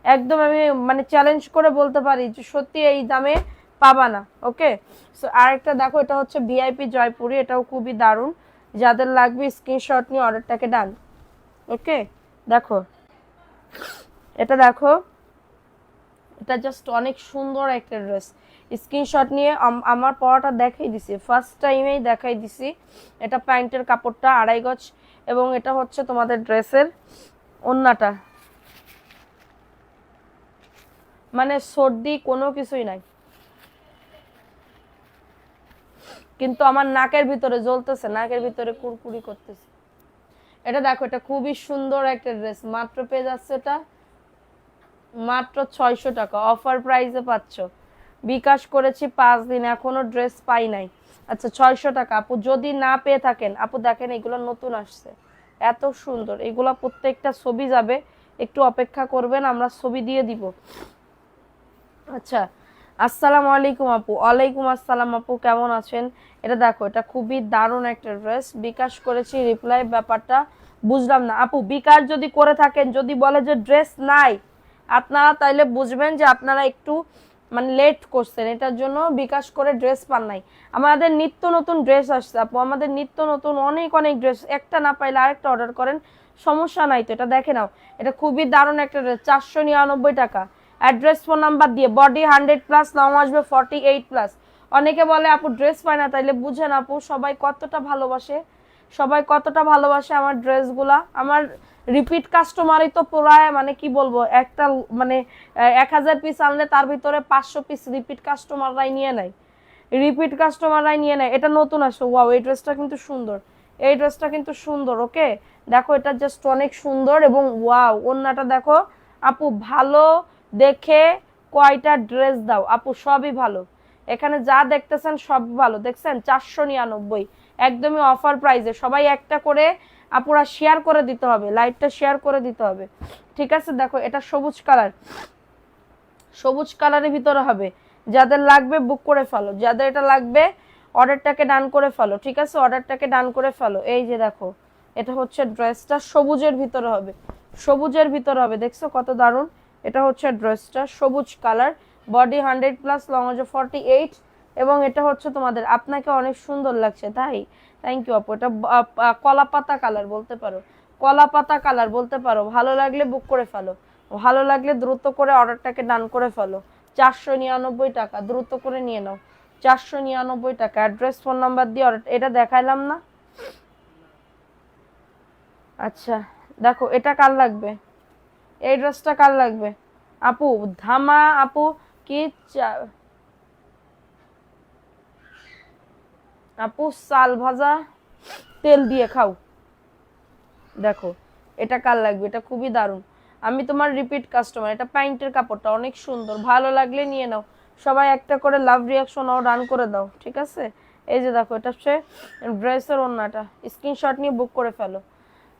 একদম আমি মানে চ্যালেঞ্জ করে বলতে পারি যে সত্যি এই দামে পাবা না, ওকে? সো আরেকটা দেখো, এটা হচ্ছে ভিআইপি জয়পুরি, এটাও খুবই দারুণ। যাদের লাগবে স্ক্রিনশট নিয়ে অর্ডারটাকে ডান, ওকে? দেখো এটা দেখো, এটা জাস্ট অনেক সুন্দর একটা ড্রেস। স্ক্রিনশট নিয়ে আমার পরাটা দেখাই দিছি, ফার্স্ট টাইমেই দেখাই দিছি। এটা প্যান্টের কাপড়টা 2.5 গজ, এবং এটা হচ্ছে তোমাদের ড্রেসের ওড়নাটা। মানে সর্দি কোনো কিছুই নাই, কিন্তু আমার নাকের ভিতরে জ্বলতেছে, নাকের ভিতরে কুরকুরি করতেছে। এটা দেখো, এটা খুবই সুন্দর একটা ড্রেস, মাত্র পেয়ে যাচ্ছে এটা মাত্র 600 টাকা, অফার প্রাইসে পাচ্ছ। বিকাশ করেছি 5 দিন, এখনো ড্রেস পাই নাই। আচ্ছা 600 টাকা আপু, যদি না পেয়ে থাকেন আপু দেখেন এগুলো নতুন আসছে, এত সুন্দর, এগুলা প্রত্যেকটা ছবি যাবে, একটু অপেক্ষা করবেন, আমরা ছবি দিয়ে দিব। আচ্ছা, আসসালামু আলাইকুম আপু। ওয়ালাইকুম আসসালাম আপু, কেমন আছেন? এটা দেখো, এটা খুবই দারুণ একটা ড্রেস, বিকাশ করেছি, রিপ্লাই ব্যাপারটা বুঝলাম না আপু। বিকাশ যদি করে থাকেন, যদি বলে যে ড্রেস নাই, আপনারা তাইলে বুঝবেন যে আপনারা একটু মানে লেট করছেন, এটার জন্য বিকাশ করে ড্রেস পান নাই। আমাদের নিত্য নতুন ড্রেস আসছে আপু, আমাদের নিত্য নতুন অনেক অনেক ড্রেস, একটা না পাইলে আরেকটা অর্ডার করেন, সমস্যা নাই তো। এটা দেখে নাও, এটা খুবই দারুণ একটা ড্রেস, 499 টাকা। অ্যাড্রেস ফোন নাম্বার দিয়ে, বডি 100+, লং আসবে 48+। অনেকে বলে আপু ড্রেস পায় না, তাইলে বুঝেন আপু সবাই কতটা ভালোবাসে, সবাই কতটা ভালোবাসে আমার ড্রেসগুলা। আমার রিপিট কাস্টমারই তো প্রায় মানে কি বলবো, একটা মানে 1000 পিস আনলে তার ভিতরে 500 পিস রিপিট কাস্টমাররাই নিয়ে নেয়, রিপিট কাস্টমাররাই নিয়ে নেয়। এটা নতুন আসলো, ওয়াও, এই ড্রেসটা কিন্তু সুন্দর, এই ড্রেসটা কিন্তু সুন্দর। ওকে দেখো, এটা জাস্ট অনেক সুন্দর, এবং ওয়াও ওন্নাটা দেখো আপু, ভালো দেখে কয়টা ড্রেস দাও আপু, সবই ভালো, এখানে যা দেখতেছেন সব ভালো, দেখছেন 499, একদমই অফার প্রাইসে। সবাই একটা করে আপুরা শেয়ার করে দিতে হবে, লাইভটা শেয়ার করে দিতে হবে, ঠিক আছে? দেখো এটা সবুজ কালার, সবুজ কালারের ভিতরে হবে, যাদের লাগবে বুক করে ফেলো, যাদের এটা লাগবে অর্ডারটাকে ডান করে ফেলো, ঠিক আছে? অর্ডারটাকে ডান করে ফেলো। এই যে দেখো, এটা হচ্ছে ড্রেসটা, সবুজের ভিতরে হবে, সবুজের ভিতরে হবে, দেখছো কত দারুণ? এটা হচ্ছে ড্রেসটা, সবুজ কালার, বডি 100+, লং হচ্ছে 48, এবং এটা হচ্ছে তোমাদের, আপনাকে অনেক সুন্দর লাগছে, তাই থ্যাংক ইউ আপু। এটা কলা পাতা কালার বলতে পারো, কলা পাতা কালার বলতে পারো। ভালো লাগলে বুক করে ফেলো, ভালো লাগলে দ্রুত করে অর্ডারটাকে ডান করে ফেলো। 499 টাকা, দ্রুত করে নিয়ে নাও, 499 টাকা। অ্যাড্রেস ফোন নাম্বার দিয়ে অর্ডার, এটা দেখাইলাম না? আচ্ছা দেখো, এটা কার লাগবে, এই ড্রেসটা কার লাগবে আপু? ধামা আপু কি আপু চাল ভাজা তেল দিয়ে খাও। দেখো এটা কার লাগবে, এটা খুবই দারুণ, আমি তোমার রিপিট কাস্টমার। এটা প্যান্টের কাপড়টা অনেক সুন্দর, ভালো লাগলে নিয়ে নাও। সবাই একটা করে লাভ রিয়াকশন ও রান করে দাও, ঠিক আছে? এই যে দেখো, এটা হচ্ছে ড্রেসের ওন্নাটা, স্ক্রিনশট নিয়ে বুক করে ফেলো।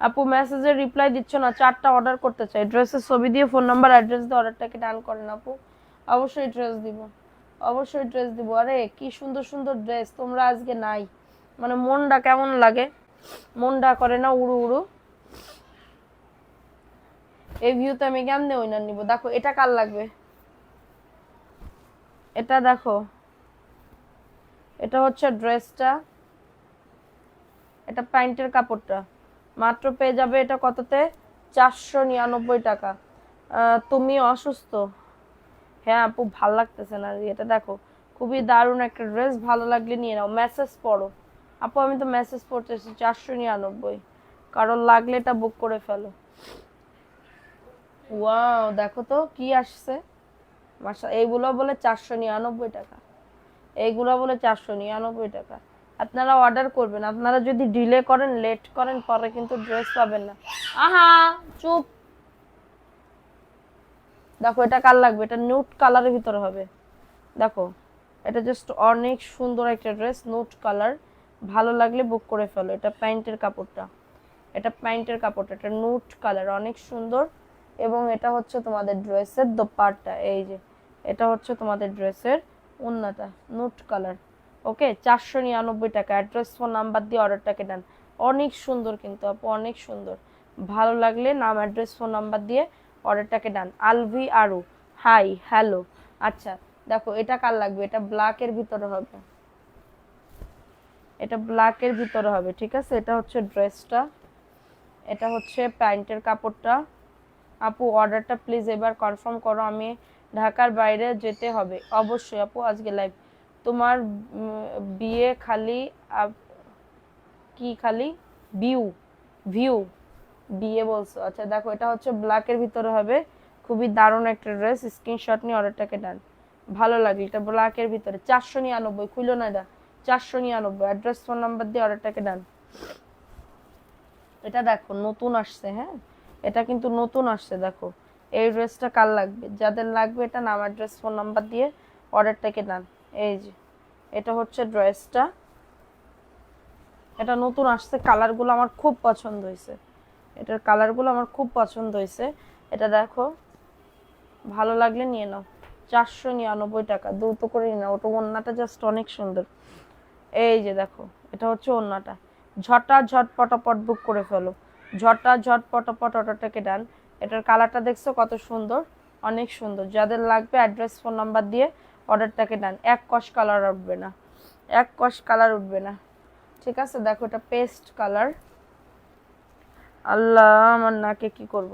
আপু মেসেজের রিপ্লাই দিচ্ছ না, 4টা অর্ডার করতে চাই, ড্রেসের ছবি দিয়ে ফোন নাম্বার অ্যাড্রেস দিয়ে অর্ডারটাকে ডান করেন আপু। অবশ্যই ড্রেস দিব, অবশ্যই ড্রেস দিব। আরে কি সুন্দর সুন্দর ড্রেস, তোমরা আজকে নাই, মানে মনটা কেমন লাগে, মনটা করে না উড়ু উড়ু। এই ভিউতে আমি কেমনে উইনার নিব? দেখো এটা কার লাগবে, এটা দেখো, এটা হচ্ছে ড্রেসটা, এটা প্যান্টের কাপড়টা, মাত্র পেয়ে যাবে এটা কততে? 499 টাকা। তুমি অসুস্থ? হ্যাঁ আপু, ভাল লাগতেছে না, এটা দেখো খুবই দারুণ একটা ড্রেস, ভালো লাগলে নিয়ে নাও, মেসেজ পড়ো আপু। আমি তো মেসেজ পড়তেছি, 499, কারণ লাগলে এটা বুক করে ফেলো। ওয়াও দেখো তো কি আসছে, মাশা, এইগুলো বলে 499 টাকা, এইগুলো বলে 499 টাকা। আপনারা অর্ডার করবেন, আপনারা যদি ডিলে করেন, লেট করেন, পরে কিন্তু ড্রেস পাবেন না। আহা চুপ। দেখো এটা কার লাগবে, এটা নিউড কালারের ভিতরে হবে, দেখো এটা জাস্ট অনেক সুন্দর একটা ড্রেস, নিউড কালার, ভালো লাগলে বুক করে ফেলো। এটা প্যান্টের কাপড়টা, এটা প্যান্টের কাপড়টা, এটা নিউড কালার, অনেক সুন্দর। এবং এটা হচ্ছে তোমাদের ড্রেসের দোপাট্টা, এই যে এটা হচ্ছে তোমাদের ড্রেসের ওন্নাটা, নিউড কালার। ওকে 499 টাকা। অ্যাড্রেস ফোন নাম্বার দিয়ে অর্ডারটাকে ডান। অনেক সুন্দর কিন্তু আপু, অনেক সুন্দর, ভালো লাগলে নাম অ্যাড্রেস ফোন নাম্বার দিয়ে অর্ডারটাকে ডান। আলভি আরু, হাই হ্যালো। আচ্ছা দেখো এটা কার লাগবে, এটা ব্ল্যাকের ভিতরে হবে, এটা ব্ল্যাকের ভিতরে হবে, ঠিক আছে? এটা হচ্ছে ড্রেসটা, এটা হচ্ছে প্যান্টের কাপড়টা। আপু অর্ডারটা প্লিজ এবার কনফার্ম করো, আমি ঢাকার বাইরে যেতে হবে। অবশ্যই আপু, আজকে লাইভ তোমার বিয়ে খালি কি খালি ভিউ, ভিউ বিয়ে বলছো? আচ্ছা দেখো, এটা হচ্ছে ব্ল্যাকের ভিতরে হবে, খুবই দারুণ একটা ড্রেস, স্ক্রিনশট নিয়ে অর্ডারটাকে ডান। ভালো লাগলে এটা ব্ল্যাকের ভিতরে 499, খুলো না এটা, 499। অ্যাড্রেস ফোন নাম্বার দিয়ে অর্ডারটাকে ডান। এটা দেখো নতুন আসছে, হ্যাঁ এটা কিন্তু নতুন আসছে। দেখো এই ড্রেসটা কার লাগবে, যাদের লাগবে এটা নাম অ্যাড্রেস ফোন নাম্বার দিয়ে অর্ডারটাকে ডান। এই যে এটা হচ্ছে ড্রেসটা, এটা নতুন আসছে, কালারগুলো আমার খুব পছন্দ হয়েছে, এটার কালারগুলো আমার খুব পছন্দ হয়েছে। এটা দেখো ভালো লাগলে নিয়ে নাও, 499 টাকা, দ্রুত করে নিয়ে নাও। ওটা ওড়নাটা জাস্ট অনেক সুন্দর। এই যে দেখো এটা হচ্ছে ওড়নাটা, ঝট পটাপট বুক করে ফেলো, ঝট পটাপট অর্ডারটাকে ডান। এটার কালারটা দেখছো কত সুন্দর, অনেক সুন্দর। যাদের লাগবে অ্যাড্রেস ফোন নাম্বার দিয়ে অর্ডারটাকে ডান। এক কষ কালার উঠবে না, এক কষ কালার উঠবে না, ঠিক আছে। দেখো এটা পেস্ট কালার, আল্লাহ আমার নাকে কি করব।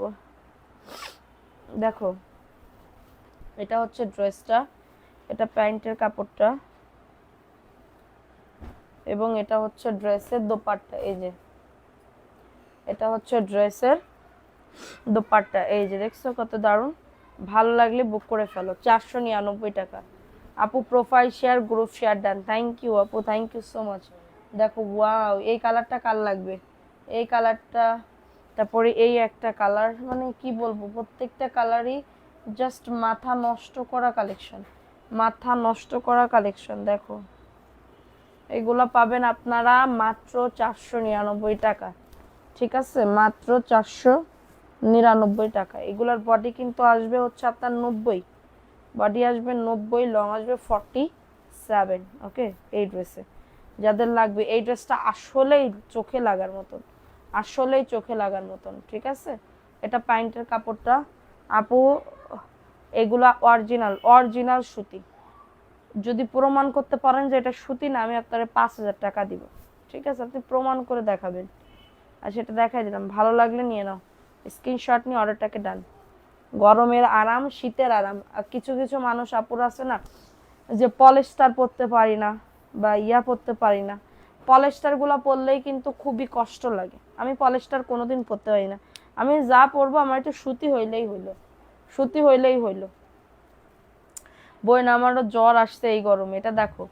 দেখো এটা হচ্ছে ড্রেসটা, এটা প্যান্টের কাপড়টা, এবং এটা হচ্ছে ড্রেসের দোপাট্টা। এই যে এটা হচ্ছে ড্রেসের দোপাট্টা, এই যে দেখছো কত দারুণ। ভালো লাগলে বুক করে ফেলো, 499 টাকা। আপু profile share, group share done. Thank you আপু, থ্যাংক ইউ সো মাচ। দেখো ওয়াও, এই কালারটা কার লাগবে, এই কালারটা, তারপরে এই একটা কালার, মানে কি বলবো, প্রত্যেকটা কালারই জাস্ট মাথা নষ্ট করা কালেকশন, মাথা নষ্ট করা কালেকশন। দেখো এগুলো পাবেন আপনারা মাত্র 499 টাকা, ঠিক আছে, মাত্র 499 টাকা। এগুলার বডি কিন্তু আসবে হচ্ছে আপনার 90, বডি আসবে 90, লং আসবে 47। ওকে, এই ড্রেসে যাদের লাগবে, এই ড্রেসটা আসলেই চোখে লাগার মতন, আসলেই চোখে লাগার মতন, ঠিক আছে। এটা প্যান্টের কাপড়টা আপু, এগুলা অরিজিনাল, অরিজিনাল সুতি। যদি প্রমাণ করতে পারেন যে এটা সুতি না, আমি আপনার 5000 টাকা দিব, ঠিক আছে। আপনি প্রমাণ করে দেখাবেন, আর সেটা দেখাই দিলাম। ভালো লাগলে নিয়ে নাও, স্ক্রিনশট নিয়ে অর্ডারটাকে ডান। গরমের আরাম, শীতের আরাম। আর কিছু কিছু মানুষ আপুর আছে না, যে পলিস্টার পরতে পারি না বা ইয়া পরতে পারি না, পলিস্টারগুলো পরলেই কিন্তু খুবই কষ্ট লাগে। আমি পলিস্টার কোনোদিন পরতে পারি না, আমি যা পরবো আমার একটু সুতি হইলেই হইলো, সুতি হইলেই হইলো। বই না, আমারও জ্বর আসছে এই গরমে। এটা দেখো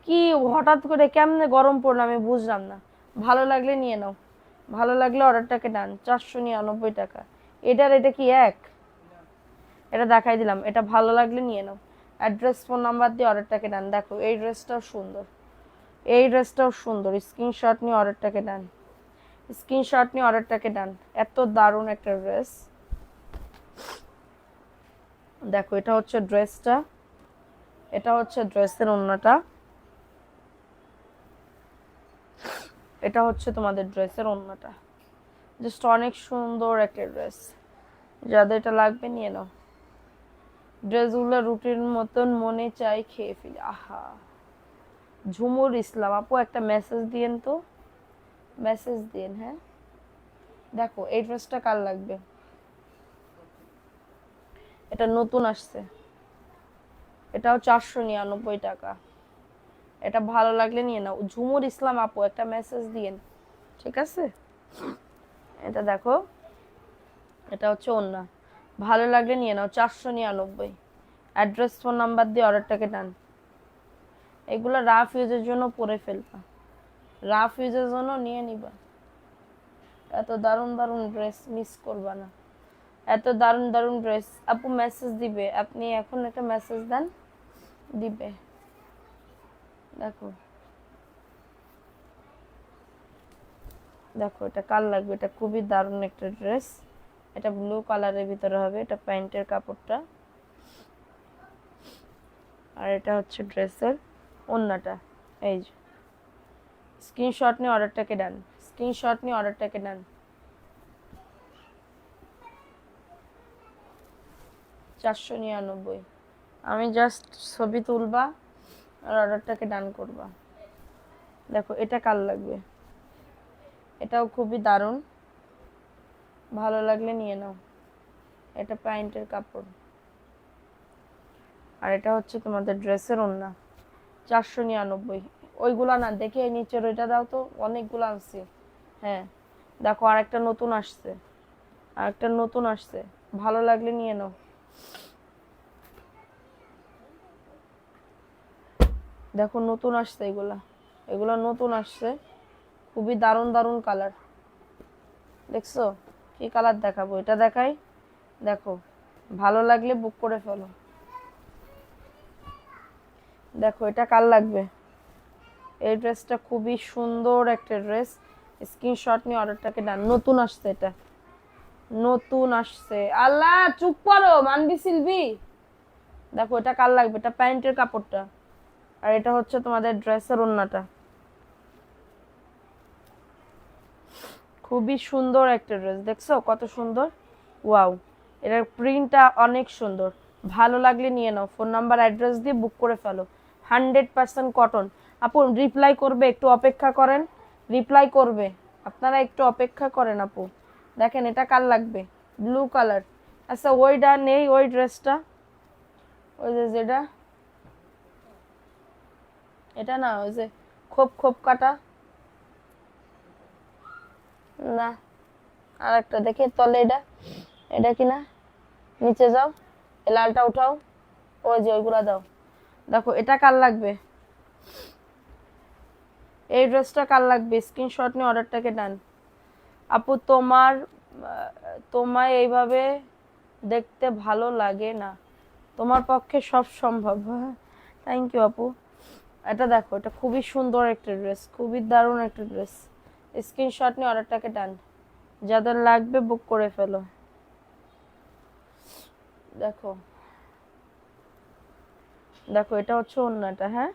কি হঠাৎ করে কেমনে গরম পড়লো আমি বুঝলাম না। ভালো লাগলে নিয়ে নাও, ভালো লাগলে অর্ডারটাকে ডান। 499 টাকা। এটার এটা কি এক, এটা দেখাই দিলাম। এটা ভালো লাগলে নিয়ে নাও, অ্যাড্রেস ফোন নাম্বার দিয়ে অর্ডারটাকে ডান। দেখো এই ড্রেসটাও সুন্দর, এই ড্রেসটাও সুন্দর। স্ক্রিনশট নিয়ে অর্ডারটাকে ডান, স্ক্রিনশট নিয়ে অর্ডারটাকে ডান। এত দারুণ একটা ড্রেস। দেখো এটা হচ্ছে ড্রেসটা, এটা হচ্ছে ড্রেসের ওড়নাটা, এটা হচ্ছে তোমাদের ড্রেসের ওড়নাটা। জাস্ট অনেক সুন্দর একটা ড্রেস, যাদের এটা লাগবে নিয়ে নাও। ড্রেসগুলো রুটির মতন মনে চাই খেয়ে ফেলি। আহা, ঝুমুর ইসলাম আপু একটা মেসেজ দিয়েন তো, মেসেজ দিন। হ্যাঁ দেখো এই ড্রেসটা কার লাগবে, এটা নতুন আসছে, এটাও 499 টাকা। এটা ভালো লাগলে নিয়ে নাও। ঝুমুর ইসলাম আপু একটা মেসেজ দিয়েন, ঠিক আছে। এটা দেখো, এটা হচ্ছে ওড়না, ভালো লাগলে নিয়ে নাও, 499। অ্যাড্রেস ফোন নাম্বার দিয়ে অর্ডারটাকে ডান। এগুলো রাফ ইউজের জন্য পরে ফেলবা, রাফ ইউজের জন্য নিয়ে নিবা। এত দারুণ দারুণ ড্রেস মিস করবা না, এত দারুণ দারুণ ড্রেস। আপু মেসেজ দিবে, আপনি এখন একটা মেসেজ দেন, দিবে। দেখো দেখো এটা কার লাগবে, এটা খুবই দারুণ একটা ড্রেস। এটা ব্লু কালারের ভিতরে হবে, এটা প্যান্টের কাপড়টা, আর এটা হচ্ছে ড্রেসের ওড়নাটা। এই যে স্ক্রিনশট নিয়ে অর্ডারটাকে ডান, স্ক্রিনশট নিয়ে অর্ডারটাকে ডান। 499। আমি জাস্ট ছবি তুলবা আর অর্ডারটাকে ডান করবা। দেখো এটা কার লাগবে, এটাও খুবই দারুণ, ভালো লাগলে নিয়ে নাও। এটা প্যান্টের কাপড়, আর এটা হচ্ছে তোমাদের ড্রেসের ওড়না। 499। ওইগুলা না দেখে নিচের ওইটা দাও তো, অনেকগুলো আনছি। হ্যাঁ দেখো আরেকটা নতুন আসছে, আরেকটা নতুন আসছে, ভালো লাগলে নিয়ে নাও। দেখো নতুন আসছে এগুলা, এগুলো নতুন আসছে, খুবই দারুণ দারুণ কালার। দেখছো কি কালার দেখাবো, এটা দেখাই, দেখো ভালো লাগলে বুক করে ফেলো। দেখো এটা কার লাগবে, এই ড্রেসটা খুবই সুন্দর একটা ড্রেস, স্ক্রিনশট নিয়ে অর্ডারটাকে ডান। নতুন আসছে এটা, নতুন আসছে। আল্লাহ চুপ করো মানবি সিলভি। দেখো এটা কার লাগবে, এটা প্যান্টের কাপড়টা, আর এটা হচ্ছে তোমাদের ড্রেসের ওড়নাটা। খুবই সুন্দর একটা ড্রেস, দেখছো কত সুন্দর, ওয়াও। এটার প্রিন্টটা অনেক সুন্দর, ভালো লাগলে নিয়ে নাও, ফোন নাম্বার অ্যাড্রেস দিয়ে বুক করে ফেলো। 100% কটন। আপু রিপ্লাই করবে, একটু অপেক্ষা করেন, রিপ্লাই করবে, আপনারা একটু অপেক্ষা করেন আপু। দেখেন এটা কার লাগবে, ব্লু কালার। আচ্ছা ওইটা নেই, ওই ড্রেসটা, ওই যে যেটা, এটা না, ওই যে খোপ খোপ কাটা, না আর একটা দেখে তলে, এটা এটা কি না, নিচে যাও, এই লালটা উঠাও, ওই যে ওইগুলা দাও। দেখো এটা কার লাগবে, এই ড্রেসটা কার লাগবে, স্ক্রিনশট নিয়ে অর্ডারটাকে ডান। আপু তোমায় এইভাবে দেখতে ভালো লাগে না, তোমার পক্ষে সব সম্ভব। থ্যাংক ইউ আপু। এটা দেখো, এটা খুবই সুন্দর একটা ড্রেস, খুবই দারুণ একটা ড্রেস, স্ক্রিনশট নিয়ে অর্ডারটাকে ডান, যাদের লাগবে বুক করে ফেলো। দেখো দেখো এটা হচ্ছে ওড়নাটা, হ্যাঁ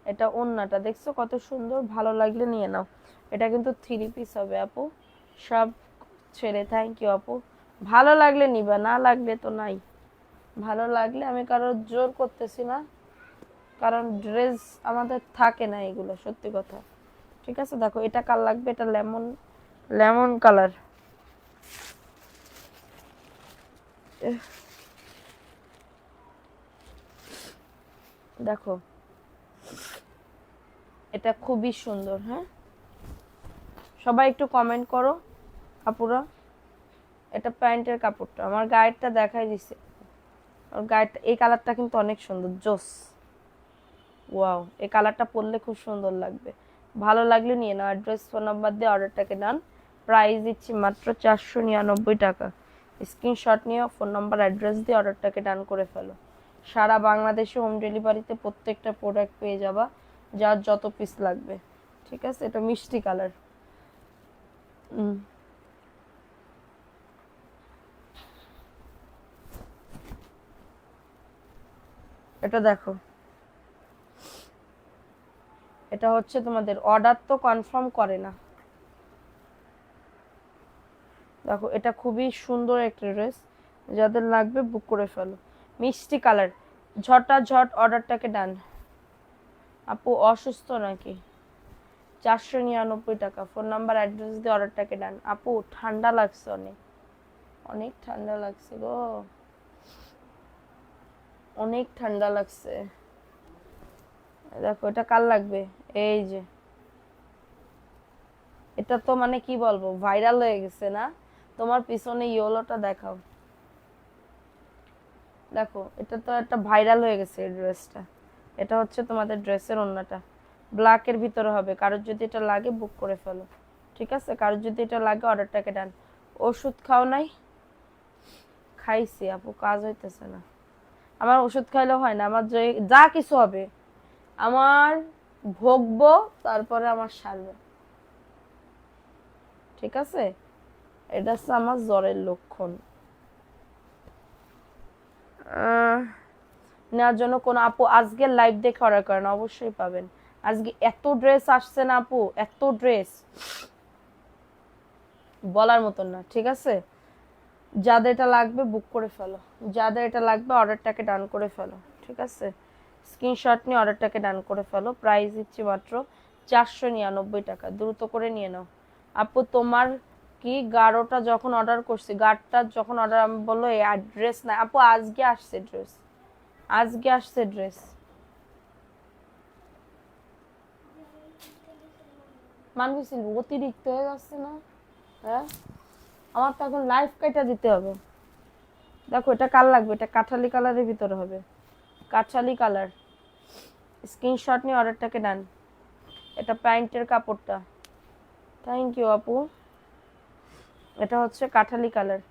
এটা ওড়নাটা, দেখছো কত সুন্দর, ভালো লাগলে নিয়ে নাও। এটা কিন্তু 3 পিস হবে আপু, সব ছেড়ে। থ্যাংক ইউ আপু, ভালো লাগলে নিবা, না লাগলে তো নাই। ভালো লাগলে, আমি কারোর জোর করতেছি না, কারণ ড্রেস আমাদের থাকে না এগুলো, সত্যি কথা। ঠিক আছে দেখো এটা কার লাগবে, এটা লেমন, লেমন কালার। দেখো এটা খুবই সুন্দর, হ্যাঁ সবাই একটু কমেন্ট করো আপুরা। এটা প্যান্টের কাপড়টা, আমার গায়েরটা দেখাই দিছে, আর গায়েরটা, এই কালারটা কিন্তু অনেক সুন্দর, জোস, ওয়াও। এই কালারটা পরলে খুব সুন্দর লাগবে, ভালো লাগলে নিয়ে নাও। অ্যাড্রেস ফোন নাম্বার দিয়ে অর্ডারটাকে ডান, প্রাইস দিচ্ছি মাত্র 499 টাকা। স্ক্রিনশট নিয়ে ফোন নাম্বার অ্যাড্রেস দিয়ে অর্ডারটাকে ডান করে ফেলো। সারা বাংলাদেশে হোম ডেলিভারিতে প্রত্যেকটা প্রোডাক্ট পেয়ে যাবা, যার যত পিস লাগবে। ঠিক আছে, এটা মিষ্টি কালার। এটা দেখো, এটা হচ্ছে তোমাদের অর্ডার তো কনফার্ম করে না। দেখো এটা খুবই সুন্দর একটা ড্রেস, যাদের লাগবে বুক করে ফেলো। মিষ্টি কালার, ঝটাঝট অর্ডারটাকে ডান। আপু অসুস্থ নাকি, 499 টাকা, ফোন নাম্বার অ্যাড্রেস দিয়ে অর্ডারটাকে ডান। আপু ঠান্ডা লাগছে অনেক, অনেক ঠান্ডা লাগছে গো, অনেক ঠান্ডা লাগছে। দেখো এটা কার লাগবে, এই যে এটা তো মানে কি বলবো, ভাইরাল হয়ে গেছে না, তোমার পিছনে ইয়েলোটা দেখাও। দেখো এটা তো একটা ভাইরাল হয়ে গেছে এই ড্রেসটা। এটা হচ্ছে তোমাদের ড্রেসের ওড়নাটা, ব্ল্যাকের ভিতরে হবে। কারোর যদি এটা লাগে বুক করে ফেলো, ঠিক আছে, কারোর যদি এটা লাগে অর্ডারটাকে ডান। ওষুধ খাও নাই, খাইছি আপু, কাজ হইতেছে না আমার, ওষুধ খাইলেও হয় না আমার, যা কিছু হবে আমার ভোগবো, তারপরে আমার সারবে। ঠিক আছে, এটা হচ্ছে আমার জ্বরের লক্ষণ। নেওয়ার জন্য কোনো আপু আজকে লাইভ দেখে অর্ডার করেন, অবশ্যই পাবেন। আজকে এত ড্রেস আসছে না আপু, এত ড্রেস বলার মতন না। ঠিক আছে, যাদের এটা লাগবে বুক করে ফেলো, যাদের এটা লাগবে অর্ডারটাকে ডান করে ফেলো। ঠিক আছে, স্ক্রিনশট নিয়ে অর্ডারটাকে ডান করে ফেলো। প্রাইস দিচ্ছি মাত্র 499 টাকা, দ্রুত করে নিয়ে নাও। আপু তোমার কি গাঢ়টা যখন অর্ডার করছি, গাঢ়টা যখন অর্ডার, আমি বললো এই অ্যাড্রেস না আপু, আজকে আসছে ড্রেস, আজকে আসছে ড্রেস। মানুষ অতিরিক্ত হয়ে যাচ্ছে না, হ্যাঁ আমার তো এখন লাইফ কাইটা দিতে হবে। দেখো এটা কার লাগবে, এটা কাঠালি কালারের ভিতরে হবে, কাঠালি কালার। স্ক্রিনশট নিয়ে অর্ডারটাকে ডান। এটা প্যান্টের কাপড়টা, থ্যাংক ইউ আপু। এটা হচ্ছে কাঠালি কালার,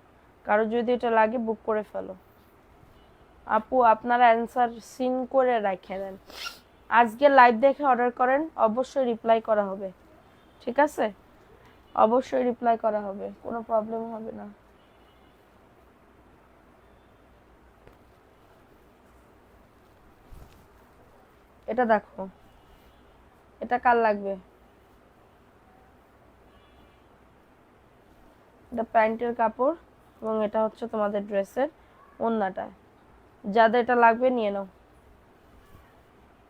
কারো যদি এটা লাগে বুক করে ফেলো। আপু আপনারা অ্যান্সার সিন করে রেখে দেন, আজকে লাইভ দেখে অর্ডার করেন, অবশ্যই রিপ্লাই করা হবে, ঠিক আছে? অবশ্যই রিপ্লাই করা হবে, কোনো প্রবলেম হবে না। এটা দেখো, এটা কার লাগবে? এটা প্যান্টের কাপড় এবং এটা হচ্ছে তোমাদের ড্রেসের ওড়নাটা। যাদের এটা লাগবে নিয়ে নাও,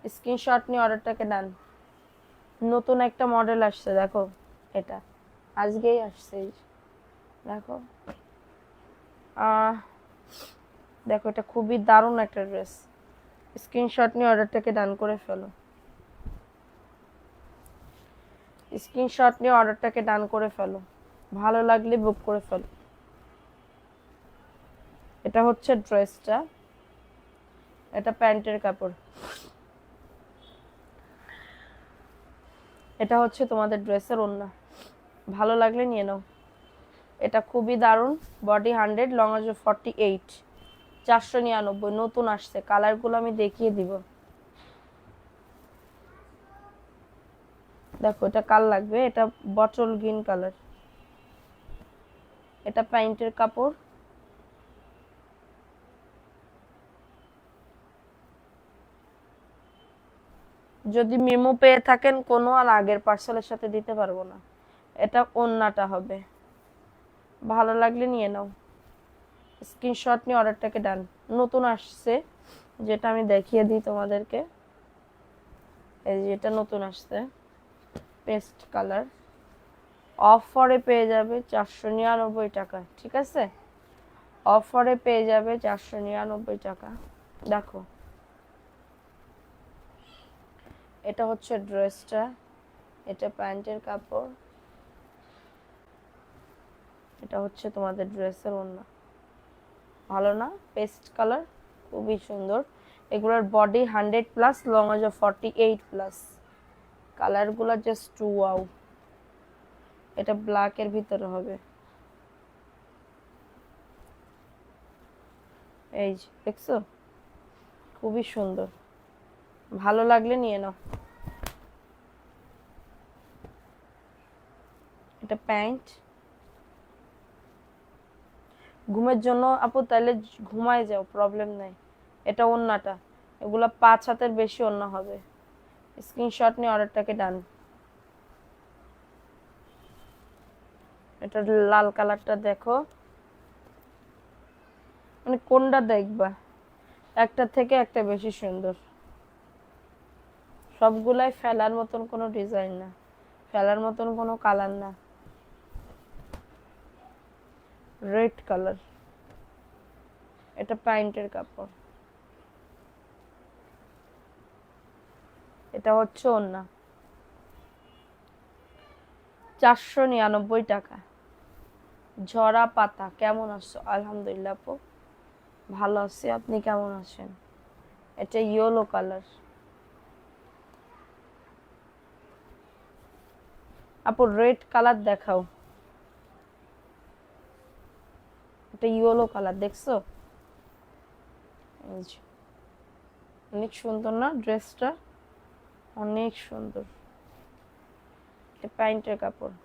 স্ক্রিনশট নিয়ে অর্ডারটাকে ডান। নতুন একটা মডেল আসছে দেখো, এটা আজকেই আসছে, দেখো দেখো এটা খুবই দারুণ একটা ড্রেস। স্ক্রিনশট নিয়ে অর্ডারটাকে ডান করে ফেলো, স্ক্রিনশট নিয়ে অর্ডারটাকে ডান করে ফেলো, ভালো লাগলে বুক করে ফেলো। এটা হচ্ছে ড্রেসটা, এটা প্যান্টের কাপড়, এটা হচ্ছে তোমাদের ড্রেসের ওড়না, ভালো লাগলে নিয়ে নাও। এটা খুবই দারুণ, বডি 100, লং আছে 48, 499, নতুন আসছে। কালারগুলো আমি দেখিয়ে দিব, দেখো এটা কার লাগবে? এটা বটল গ্রিন কালার, এটা প্যান্টের কাপড়, যদি মেমো পেয়ে থাকেন কোনো, আর আগের পার্সেলের সাথে দিতে পারবো না। এটা ওড়নাটা হবে, ভালো লাগলে নিয়ে নাও, স্ক্রিনশট নিয়ে অর্ডারটাকে ডান। নতুন আসছে, যেটা আমি দেখিয়ে দিই তোমাদেরকে, এই যে এটা নতুন আসছে, পেস্ট কালার, অফারে পেয়ে যাবে 499 টাকা, ঠিক আছে? অফারে পেয়ে যাবে 499 টাকা। দেখো এটা হচ্ছে ড্রেসটা, এটা প্যান্টের কাপড়, এটা হচ্ছে তোমাদের ড্রেসের ওড়না, ভালো না? পেস্ট কালার, খুবই সুন্দর। এগুলোর বডি 100+, লং আছে 48+, কালারগুলো জাস্ট ওয়াও। এটা ব্ল্যাকের ভিতরে হবে, এই যে দেখছো, খুবই সুন্দর, ভালো লাগলে নিয়ে নাও। এটা প্যান্ট, ঘুমের জন্য আপু তাহলে ঘুমায় যাও, প্রবলেম নাই। এটা ওড়নাটা, এগুলো 5 হাতের বেশি ওড়না হবে। স্ক্রিনশট নিয়ে অর্ডারটাকে ডান। এটা লাল কালারটা দেখো, মানে কোনটা দেখবা, একটা থেকে একটা বেশি সুন্দর। সবগুলাই ফেলার মতন কোনো ডিজাইন না, ফেলার মতন কোনো কালার না। রেড কালার, এটা প্যান্টের কাপড়, এটা হচ্ছে ওড়না, 499 টাকা। ঝরা পাতা, কেমন আছো? আলহামদুলিল্লাহ আপু, ভালো আছি, আপনি কেমন আছেন? এটা ইয়েলো কালার, আপু রেড কালার দেখাও। এটা ইয়েলো কালার, দেখছো? অনেক সুন্দর না ড্রেসটা? অনেক সুন্দর। এটা প্যান্টের কাপড়,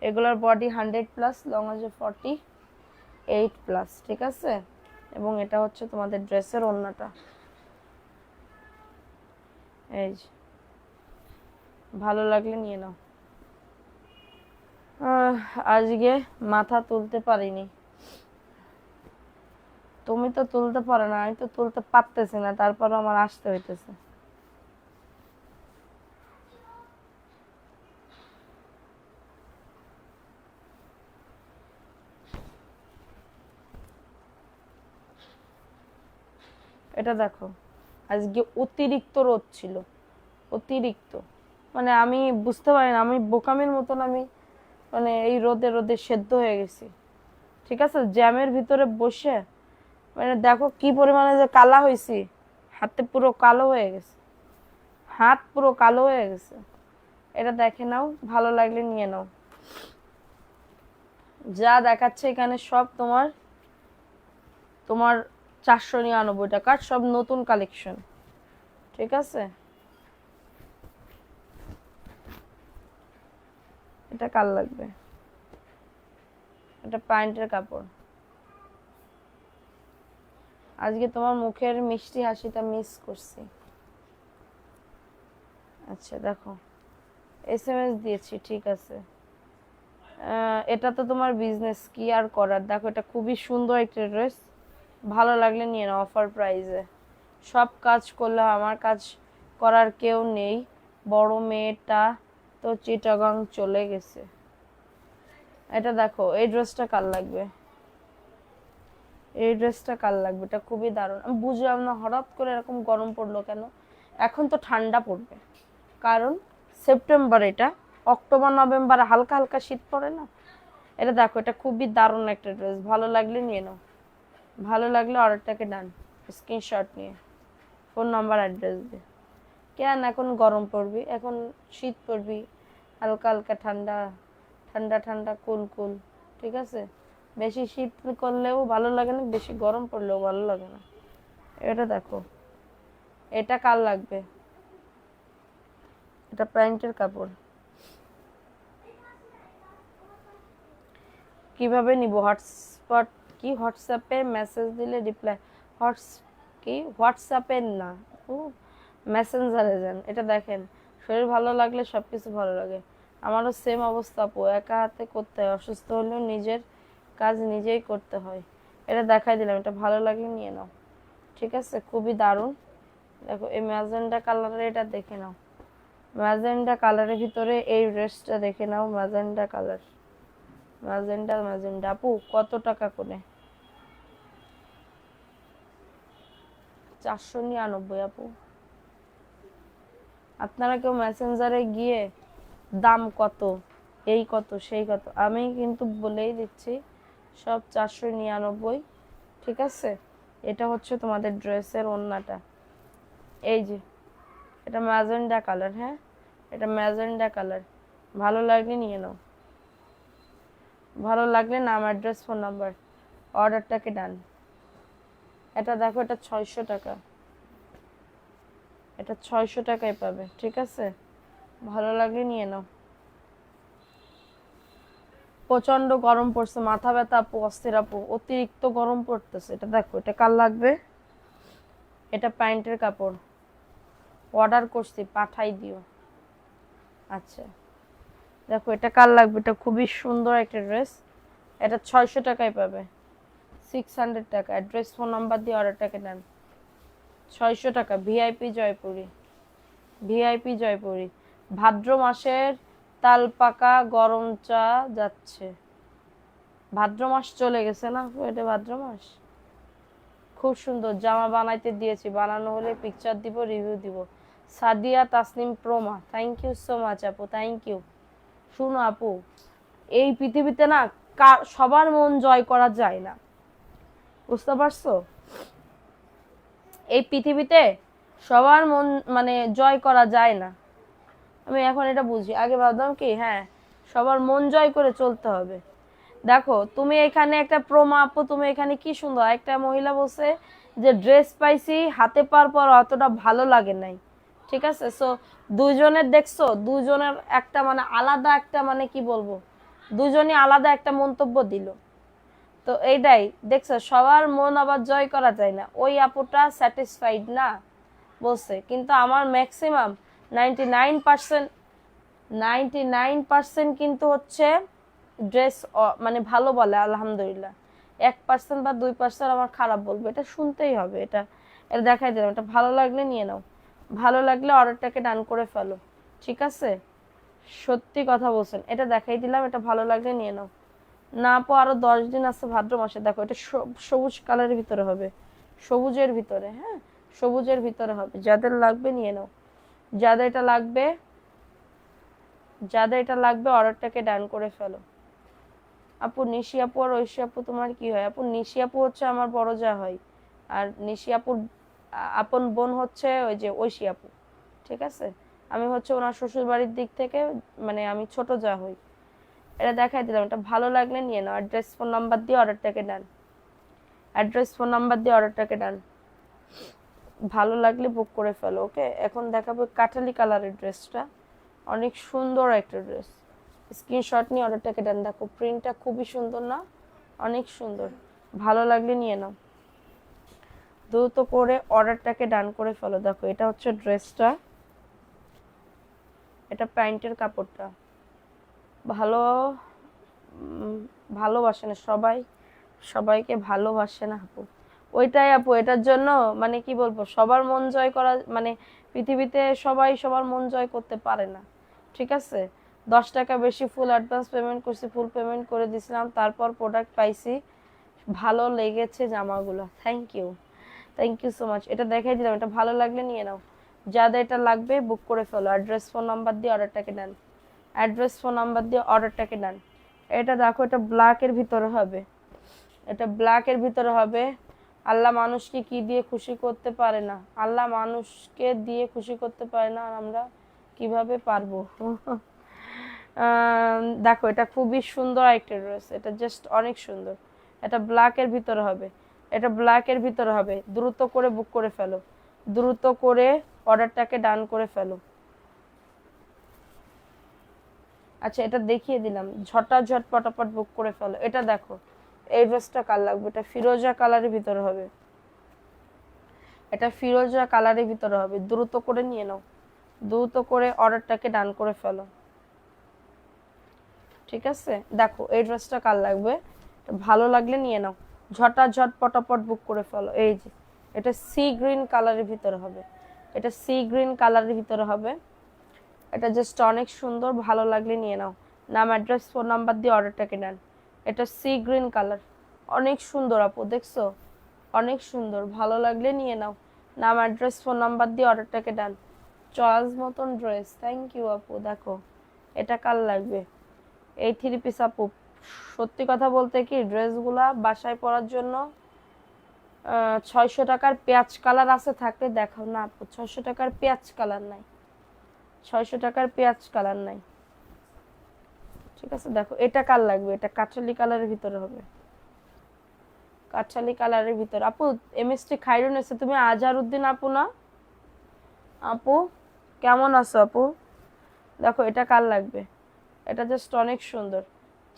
এগুলোর বডি 100+, লং আছে 48+, ঠিক আছে? এবং এটা হচ্ছে তোমাদের ড্রেসের ওড়নাটা, এই ভালো লাগলে নিয়ে নাও। আজকে মাথা তুলতে পারিনি, তুমি তো তুলতে পারো না, আমি তো তুলতে পারতেছি না, তারপর আমার আসতে হইতেছে। এটা দেখো, আজকে অতিরিক্ত রোদ ছিল, অতিরিক্ত, মানে আমি বুঝতে পারি না, আমি বোকামির মতন আমি মানে এই রোদে রোদে সেদ্ধ হয়ে গেছি, ঠিক আছে? জ্যামের ভিতরে বসে মানে দেখো কি পরিমাণে যে কালা হয়েছি, হাতে পুরো কালো হয়ে গেছে। হাত পুরো কালো হয়ে গেছে। এটা দেখে নাও, ভালো লাগলে নিয়ে নাও। যা দেখাচ্ছে এখানে সব তোমার তোমার 499 টাকার, সব নতুন কালেকশন, ঠিক আছে। এটা কার লাগবে? এটা প্যান্টের কাপড়। আজকে তোমার মুখের মিষ্টি হাসিটা মিস করছি। আচ্ছা দেখো, এসএমএস দিয়েছি, ঠিক আছে। এটা তো তোমার বিজনেস, কি আর করার। দেখো এটা খুবই সুন্দর একটা ড্রেস, ভালো লাগলে নিয়ে নাও অফার প্রাইসে। সব কাজ করলে আমার কাজ করার কেউ নেই। বড় মেয়েটা তো চিটাগাং চলে গেছে। এটা দেখো, এই ড্রেসটা কার লাগবে? এই ড্রেসটা কার লাগবে? এটা খুবই দারুণ। আমি বুঝলাম না হঠাৎ করে এরকম গরম পড়লো কেন। এখন তো ঠান্ডা পড়বে, কারণ সেপ্টেম্বর, এটা অক্টোবর নভেম্বর হালকা হালকা শীত পড়ে না। এটা দেখো, এটা খুবই দারুণ একটা ড্রেস, ভালো লাগলে নিয়ে নাও। ভালো লাগলে অর্ডারটাকে ডান, স্ক্রিনশট নিয়ে ফোন নাম্বার অ্যাড্রেস দিয়ে। কেন এখন গরম পড়বি, এখন শীত পড়বি, হালকা হালকা ঠান্ডা ঠান্ডা ঠান্ডা কুল কুল, ঠিক আছে। বেশি শীত করলেও ভালো লাগে না, বেশি গরম পড়লেও ভালো লাগে না। এটা দেখো, এটা কার লাগবে? এটা প্যান্টের কাপড়। কিভাবে নিব? হটস্পট কি? হোয়াটসঅ্যাপে মেসেজ দিলে রিপ্লাই? হোয়াটস কি? হোয়াটসঅ্যাপের না, ও মেসেঞ্জারে যান। এটা দেখেন, শরীর ভালো লাগলে সব কিছু ভালো লাগে। আমারও সেম অবস্থা আপু, একা হাতে করতে হয়, অসুস্থ হলেও নিজের কাজ নিজেই করতে হয়। এটা দেখাই দিলাম, এটা ভালো লাগলে নিয়ে নাও, ঠিক আছে। খুবই দারুণ। দেখো এই ম্যাজেন্ডা কালারের, এটা দেখে নাও। ম্যাজেন্ডা কালারের ভিতরে এই ড্রেসটা দেখে নাও, ম্যাজেন্ডা কালার। ম্যাজেন্ডা ম্যাজেন্ডা আপু কত টাকা করে? 499 আপু। আপনারা কেউ মেসেঞ্জারে গিয়ে দাম কত, এই কত সেই কত, আমি কিন্তু বলেই দিচ্ছি সব 499, ঠিক আছে। এটা হচ্ছে তোমাদের ড্রেসের ওড়নাটা, এই যে এটা ম্যাজেন্ডা কালার। হ্যাঁ, এটা ম্যাজেন্ডা কালার, ভালো লাগলে নিয়ে নাও। ভালো লাগলে নাম, অ্যাড্রেস, ফোন নাম্বার, অর্ডারটাকে ডান। এটা দেখো, এটা 600 টাকা, এটা 600 টাকায় পাবে, ঠিক আছে। ভালো লাগলে নিয়ে নাও। প্রচন্ড গরম পড়ছে, মাথা ব্যথা আপু, অস্থির আপু, অতিরিক্ত গরম পড়তেছে। এটা দেখো, এটা কার লাগবে? এটা প্যান্টের কাপড়, অর্ডার করছি, পাঠাই দিও। আচ্ছা দেখো, এটা কার লাগবে? এটা খুবই সুন্দর একটা ড্রেস, এটা 600 টাকায় পাবে, 600 টাকা। অ্যাড্রেস, ফোন নাম্বার দিয়ে অর্ডারটাকে নেন। 600 টাকা, ভিআইপি জয়পুরি, ভিআইপি জয়পুরি। ভাদ্র মাসের তাল পাকা গরম চা যাচ্ছে। ভাদ্র মাস চলে গেছে না, এটা ভাদ্র মাস। খুব সুন্দর জামা বানাইতে দিয়েছি, বানানো হলে পিকচার দিব, রিভিউ দিব। Sadia Tasnim প্রমা, thank you so much আপু, থ্যাংক ইউ। শুনো আপু, এই পৃথিবীতে না সবার মন জয় করা যায় না, বুঝতে পারছো? এই পৃথিবীতে সবার মন মানে জয় করা যায় না। আমি এখন এটা বুঝি, আগে ভাবতাম কি হ্যাঁ সবার মন জয় করে চলতে হবে। দেখো তুমি এখানে একটা প্রমা আপু, তুমি এখানে কি সুন্দর একটা মহিলা বলছে যে ড্রেস পাইছি, হাতে পাওয়ার পর অতটা ভালো লাগে নাই, ঠিক আছে। সো দুজনের দেখছো, দুজনের একটা মানে আলাদা একটা মানে কি বলবো, দুজনই আলাদা একটা মন্তব্য দিল। তো এইটাই দেখছো, সবার মন আবার জয় করা যায় না। ওই আপুটা স্যাটিসফাইড না বলছে, কিন্তু আমার ম্যাক্সিমাম 99%, 99% কিন্তু হচ্ছে ড্রেস মানে ভালো বলে আলহামদুলিল্লাহ। 1% বা 2% আমার খারাপ বলবে, এটা শুনতেই হবে। এটা এটা দেখাই দিলাম, এটা ভালো লাগলে নিয়ে নাও, ভালো লাগলে অর্ডারটাকে ডান করে ফেলো, ঠিক আছে। সত্যি কথা বলছেন, এটা দেখাই দিলাম, এটা ভালো লাগলে নিয়ে নাও। না আপু আরো 10 দিন আছে ভাদ্র মাসে। দেখো এটা সবুজ কালারের ভিতরে হবে, সবুজের ভিতরে, হ্যাঁ সবুজের ভিতরে হবে। যাদের লাগবে নিয়ে নাও, যাদের এটা লাগবে, যাদের এটা লাগবে অর্ডারটাকে ডান করে ফেলো। আপু নিশি আপু আর ঐশী আপু তোমার কি হয়? আপু নিশি আপু হচ্ছে আমার বড় যা হয়, আর নিশি আপুর আপন বোন হচ্ছে ওই যে ঐশী আপু, ঠিক আছে? আমি হচ্ছে ওনার শ্বশুর বাড়ির দিক থেকে মানে আমি ছোট যা হই। এটা দেখাই দিলাম, এটা ভালো লাগলে নিয়ে নাও। অ্যাড্রেস ফোন নাম্বার দিয়ে অর্ডারটাকে ডান। অ্যাড্রেস ফোন নাম্বার দিয়ে অর্ডারটাকে ডান। ভালো লাগলে বুক করে ফেলো। ওকে, এখন দেখাবো কাঠালি কালারের ড্রেসটা। অনেক সুন্দর একটা ড্রেস। স্ক্রিনশট নিয়ে অর্ডারটাকে ডান। দেখো প্রিন্টটা খুবই সুন্দর না? অনেক সুন্দর। ভালো লাগলে নিয়ে নাও। দ্রুত করে অর্ডারটাকে ডান করে ফেলো। দেখো এটা হচ্ছে ড্রেসটা, এটা প্যান্টের কাপড়টা। ভালো ভালোবাসে না সবাই, সবাইকে ভালোবাসে না আপু। ওইটাই আপু, এটার জন্য মানে কি বলবো, সবার মন জয় করা মানে পৃথিবীতে সবাই সবার মন জয় করতে পারে না। ঠিক আছে, 10 টাকা বেশি ফুল অ্যাডভান্স পেমেন্ট করছি, ফুল পেমেন্ট করে দিছিলাম, তারপর প্রোডাক্ট পাইছি, ভালো লেগেছে জামাগুলো। Thank you so much. এটা দেখাই দিলাম, এটা ভালো লাগলে নিয়ে নাও। যাদের এটা লাগবে বুক করে ফেলো। অ্যাড্রেস ফোন নাম্বার দিয়ে অর্ডারটাকে নেন। অ্যাড্রেস ফোন নাম্বার দিয়ে অর্ডারটাকে নেন। এটা দেখো, এটা ব্ল্যাকের ভিতরে হবে, এটা ব্ল্যাকের ভিতরে হবে। আল্লাহ মানুষকে কি দিয়ে খুশি করতে পারে না, আল্লাহ মানুষকে দিয়ে খুশি করতে পারে না, আর আমরা কিভাবে পারবো? দেখো এটা খুবই সুন্দর একটা ড্রেস, এটা জাস্ট অনেক সুন্দর। এটা ব্ল্যাকের ভিতরে হবে, এটা ব্ল্যাকের ভিতরে হবে। দ্রুত করে বুক করে ফেলো, দ্রুত করে অর্ডারটাকে ডান করে ফেলো। আচ্ছা এটা দেখিয়ে দিলাম, ঝটাঝট পটাপট বুক করে ফেলো। এটা দেখো এই ড্রেসটা কার লাগবে, এটা ফিরোজা কালারের ভিতরে হবে, এটা ফিরোজা কালারের ভিতরে হবে। দ্রুত করে নিয়ে নাও, দ্রুত করে অর্ডারটাকে ডান করে ফেলো। ঠিক আছে, দেখো এই ড্রেসটা কার লাগবে, ভালো লাগলে নিয়ে নাও, ঝটাঝট পটাপট বুক করে ফেলো। এই যে এটা সি গ্রিন কালারের ভিতরে হবে, এটা সি গ্রিন কালারের ভিতরে হবে। এটা জাস্ট অনেক সুন্দর, ভালো লাগলে নিয়ে নাও। নাম অ্যাড্রেস ফোন নাম্বার দিয়ে অর্ডারটাকে নেন। এটা সি গ্রিন কালার, অনেক সুন্দর আপু, দেখছো? অনেক সুন্দর, ভালো লাগলে নিয়ে নাও। নাম অ্যাড্রেস ফোন নাম্বার দিয়ে অর্ডারটাকে ডান। চয়েস মতন ড্রেস। থ্যাংক ইউ আপু। দেখো এটা কার লাগবে, এই 3 পিস আপু। সত্যি কথা বলতে কি, ড্রেসগুলা বাসায় পরার জন্য 600 টাকার পেঁয়াজ কালার আছে, থাকলে দেখাও না আপু। 600 টাকার পেঁয়াজ কালার নাই, 600 টাকার পেঁয়াজ কালার নাই। ঠিক আছে, দেখো এটা কার লাগবে, এটা কাঠালি কালারের ভিতরে হবে, কাঠালি কালারের ভিতরে। আপু এমএসটি খাইরুন এসে, তুমি আজহারউদ্দিন আপু না? আপু কেমন আছো আপু? দেখো এটা কার লাগবে, এটা জাস্ট অনেক সুন্দর,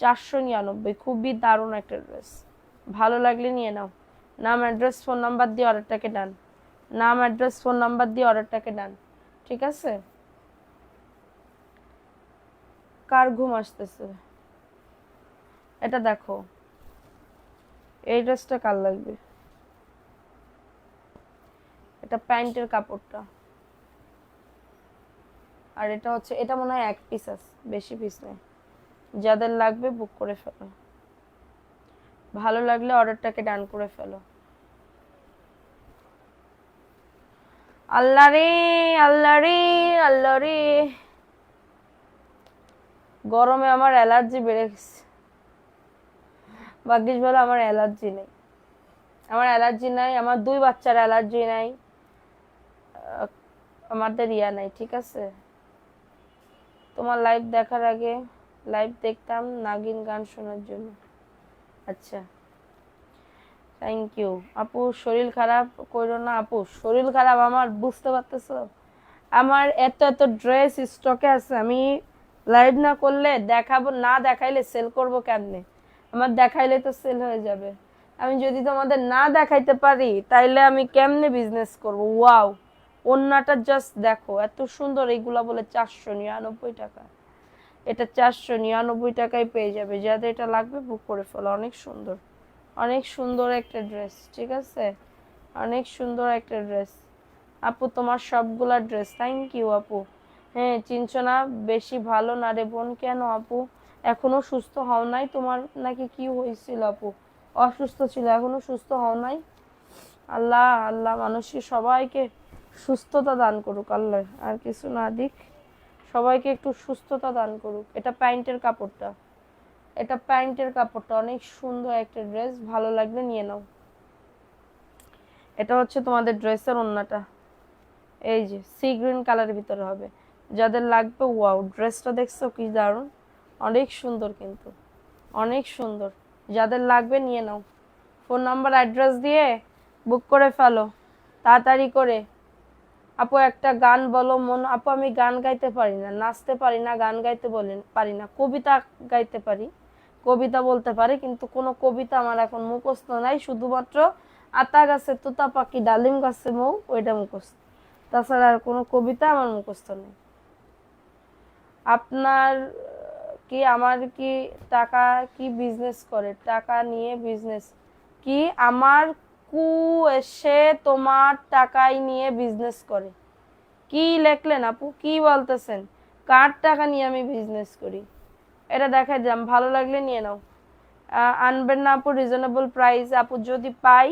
499, খুবই দারুণ একটা ড্রেস। ভালো লাগলে নিয়ে নাও। নাম অ্যাড্রেস ফোন নাম্বার দিয়ে অর্ডারটাকে ডান। নাম অ্যাড্রেস ফোন নাম্বার দিয়ে অর্ডারটাকে ডান। ঠিক আছে, কার ঘুম আসতেছে? এটা দেখো এই ড্রেসটা কার লাগবে, এটা প্যান্টের কাপড়টা, আর এটা হচ্ছে, এটা মনে হয় 1 পিস আছে, বেশি পিস নেই। যাদের লাগবে বুক করে ফেলো, ভালো লাগলে অর্ডারটাকে ডান করে ফেলো। আল্লাহ রে, আল্লাহ রে, আল্লাহ রে, গরমে আমার অ্যালার্জি বেড়ে গেছে। ভাগ্যিস ভালো আমার অ্যালার্জি নেই, আমার অ্যালার্জি নাই, আমার 2 বাচ্চার অ্যালার্জি নাই, আমাদের ইয়া নাই। ঠিক আছে, তোমার লাইভ দেখার আগে লাইভ দেখতাম নাগিন গান শোনার জন্য। আচ্ছা থ্যাংক ইউ আপু। শরীর খারাপ কইরো না আপু, শরীর খারাপ আমার, বুঝতে পারতেছো? আমার এত এত ড্রেস স্টকে আছে, আমি লাইভ না করলে, দেখাবো না, দেখাইলে সেল করব কেমনে? আমার দেখাইলে তো সেল হয়ে যাবে, আমি যদি তোমাদের না দেখাইতে পারি তাইলে আমি কেমনে বিজনেস করব? ওয়াও, ওন্নাটা জাস্ট দেখো এত সুন্দর, এইগুলা বলে 499 টাকা। এটা 499 টাকায় পেয়ে যাবে। যাদের এটা লাগবে বুক করে ফেলো। অনেক সুন্দর, অনেক সুন্দর একটা ড্রেস। ঠিক আছে, অনেক সুন্দর একটা ড্রেস আপু, তোমার সবগুলা ড্রেস। থ্যাংক ইউ আপু। হ্যাঁ চিনছো না? বেশি ভালো না রে বোন। কেন আপু, এখনো সুস্থ হও নাই? তোমার নাকি কি হয়েছিল আপু? অসুস্থ ছিল, এখনো সুস্থ হও নাই? আল্লাহ আল্লাহ মানুষকে সবাইকে সুস্থতা দান করুক আল্লাহ, আর কিছু না দিক, সবাইকে একটু সুস্থতা দান করুক। এটা প্যান্টের কাপড়টা, এটা প্যান্টের কাপড়টা, অনেক সুন্দর একটা ড্রেস, ভালো লাগলে নিয়ে নাও। এটা হচ্ছে তোমাদের ড্রেসের ওন্নাটা, এই যে সি গ্রিন কালারের ভিতরে হবে, যাদের লাগবে ওয়াও, ড্রেসটা দেখছো কি দারুণ, অনেক সুন্দর কিন্তু, অনেক সুন্দর। যাদের লাগবে নিয়ে নাও, ফোন নাম্বার অ্যাড্রেস দিয়ে বুক করে ফেলো তাড়াতাড়ি করে। আপু একটা গান বলো মন। আপু আমি গান গাইতে পারি না, নাচতে পারি না, গান গাইতে পারি না, কবিতা গাইতে পারি, কবিতা বলতে পারি, কিন্তু কোনো কবিতা আমার এখন মুখস্থ নাই, শুধুমাত্র আতা গাছে তোতা পাখি ডালিম গাছে মৌ ওইটা মুখস্থ, তাছাড়া আর কোনো কবিতা আমার মুখস্থ নেই। আপনার কি আমার কি টাকা কি বিজনেস করে, টাকা নিয়ে বিজনেস কি আমার কু এসে তোমার টাকাই নিয়ে বিজনেস করে? কি লেখলেন আপু, কি বলতেছেন? কার টাকা নিয়ে আমি বিজনেস করি? এটা দেখাই দিলাম, ভালো লাগলে নিয়ে নাও। আনবেন না আপু রিজনেবল প্রাইস? আপু যদি পাই,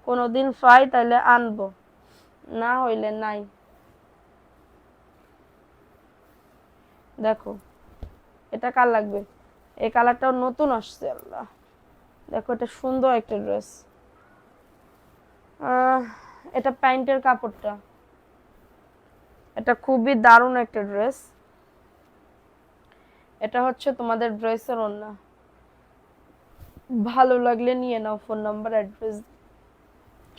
কোনোদিন পাই তাহলে আনবো, না হইলে নাই। দেখো এটা কার লাগবে, এই কালারটাও নতুন আসছে, আল্লাহ দেখো এটা সুন্দর একটা ড্রেস। এটা প্যান্টের কাপড়টা, এটা খুবই দারুণ একটা ড্রেস। এটা হচ্ছে তোমাদের ড্রেসের ওড়না, ভালো লাগলে নিয়ে নাও। ফোন নাম্বার অ্যাড্রেস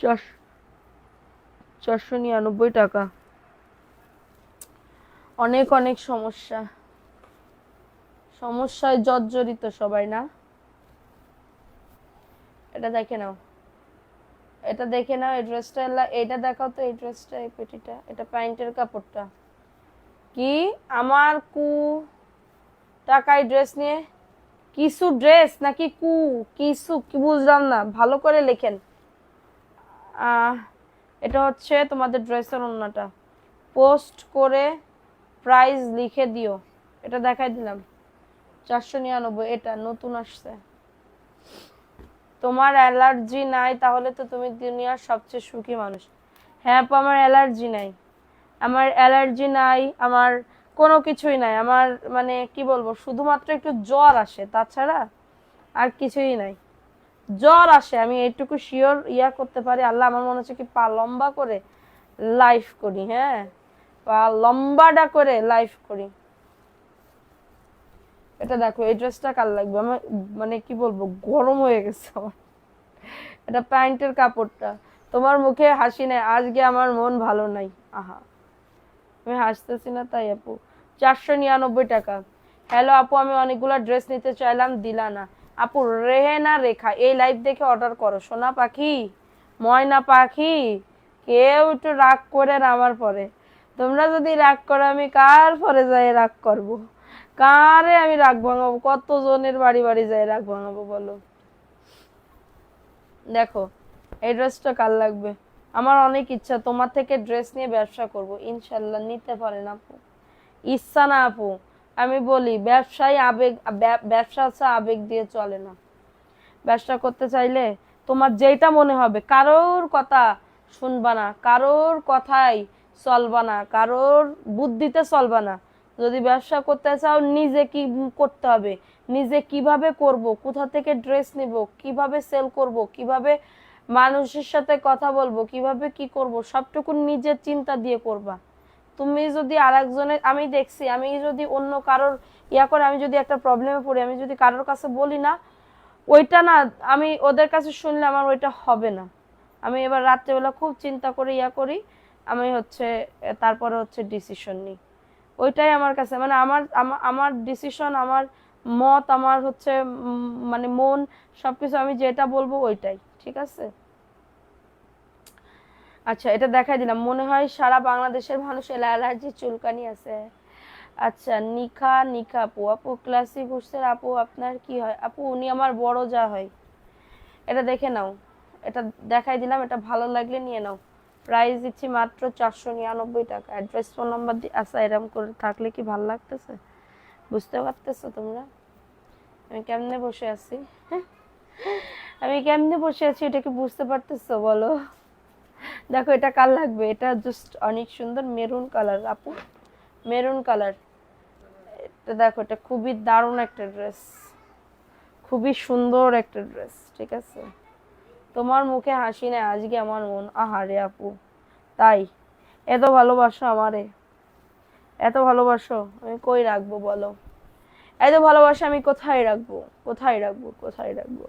499 টাকা। অনেক অনেক সমস্যা, সমস্যায় জর্জরিত সবাই না। এটা দেখে নাও, এটা দেখে নাও, এই ড্রেসটা, এটা দেখাও তো, এই ড্রেসটা, এই পেটিটা, এটা প্যান্টের কাপড়টা। কি আমার কু টাকায় ড্রেস নিয়ে, কিছু ড্রেস নাকি কু, কিছু কি বুঝলাম না, ভালো করে লেখেন। এটা হচ্ছে তোমাদের ড্রেসের ওড়নাটা, পোস্ট করে প্রাইস লিখে দিও। এটা দেখাই দিলাম 499, এটা নতুন আসছে। তোমার অ্যালার্জি নাই, তাহলে তো তুমি দুনিয়ার সবচেয়ে সুখী মানুষ। হ্যাঁ আপু আমার অ্যালার্জি নাই, আমার অ্যালার্জি নাই, আমার কোনো কিছুই নাই, আমার মানে কি বলবো, শুধুমাত্র একটু জ্বর আসে, তাছাড়া আর কিছুই নাই। জ্বর আসে, আমি এইটুকু শিওর করতে পারি, আল্লাহ আমার মনে হচ্ছে কি পা লম্বা করে লাইফ করি, হ্যাঁ পা লম্বাটা করে লাইফ করি। এটা দেখো, এই ড্রেসটা কার লাগবে, আমার মানে কি বলবো, গরম হয়ে গেছে আমার। এটা প্যান্টের কাপড়টা, তোমার মুখে হাসি নেই আজকে, আমার মন ভালো নাই। আহা আমি হাসতেছি না তাই আপু। 499 টাকা। হ্যালো আপু, আমি অনেকগুলো ড্রেস নিতে চাইলাম, দিলা না। আপু রেহেনা রেখা, এই লাইভ দেখে অর্ডার করো। সোনা পাখি, ময়না পাখি, কেউ একটু রাগ করে না আমার পরে। তোমরা যদি রাগ করো, আমি কার পরে যাই রাগ করব? কারে আমি রাগ ভাঙাবো? কত জনের বাড়ি বাড়ি যাই রাগ ভাঙাবো বলো? দেখো এই ড্রেসটা কার লাগবে? আমার অনেক ইচ্ছা তোমার থেকে ড্রেস নিয়ে ব্যবসা করব, ইনশাল্লাহ নিতে পারেন আপু। ইচ্ছা না আপু, আমি বলি ব্যবসায় আবেগ, ব্যবসা হচ্ছে আবেগ দিয়ে চলে না। ব্যবসা করতে চাইলে তোমার যেটা মনে হবে, কারোর কথা শুনবা না, কারোর কথাই চলবা না, কারোর বুদ্ধিতে চলবা না। যদি ব্যবসা করতে চাও, নিজে কি করতে হবে, নিজে কিভাবে করব, কোথা থেকে ড্রেস নিব, কিভাবে সেল করব, কিভাবে মানুষের সাথে কথা বলবো, কিভাবে কি করব, সবটুকু নিজের চিন্তা দিয়ে করবা। তুমি যদি আরেকজনের, আমি দেখছি, আমি যদি অন্য কারোর করে, আমি যদি একটা প্রবলেমে পড়ি, আমি যদি কারোর কাছে বলি না, ওইটা না, আমি ওদের কাছে শুনলে আমার ওইটা হবে না। আমি এবার রাত্রেবেলা খুব চিন্তা করে করি, আমি হচ্ছে তারপরে হচ্ছে ডিসিশন নিই। ওইটাই আমার কাছে মানে আমার আমার ডিসিশন, আমার মত, আমার হচ্ছে মানে মন, সবকিছু আমি যেটা বলবো ওইটাই ঠিক আছে। আচ্ছা এটা দেখাই দিলাম, মনে হয় সারা বাংলাদেশের মানুষের অ্যালার্জি চুলকানি আছে। আচ্ছা নিখা নিখা আপু, আপু ক্লাসিক হোস্টেল আপু আপনার কি হয়? আপু উনি আমার বড় যা হয়। এটা দেখে নাও, এটা দেখাই দিলাম, এটা ভালো লাগলে নিয়ে নাও। প্রাইস দিচ্ছি মাত্র 499 টাকা। অ্যাড্রেস ফোন নাম্বার আচ্ছা এরকম করে থাকলে কি ভালো লাগতেছে? বুঝতে পারতেছো তোমরা আমি কেমনে বসে আছি? আমি কেমনে বসে আছি এটা কি বুঝতে পারতেছো বলো? দেখো এটা কার লাগবে, এটা জাস্ট অনেক সুন্দর মেরুন কালার আপু, মেরুন কালার। এটা দেখো, এটা খুবই দারুণ একটা ড্রেস, খুবই সুন্দর একটা ড্রেস ঠিক আছে। তোমার মুখে হাসি নেই আজকে, আমার মন আহারে আপু। তাই এত ভালোবাসো আমারে, এত ভালোবাসো, আমি কই রাখবো বলো? এত ভালোবাসা আমি কোথায় রাখবো, কোথায় রাখবো, কোথায় রাখবো?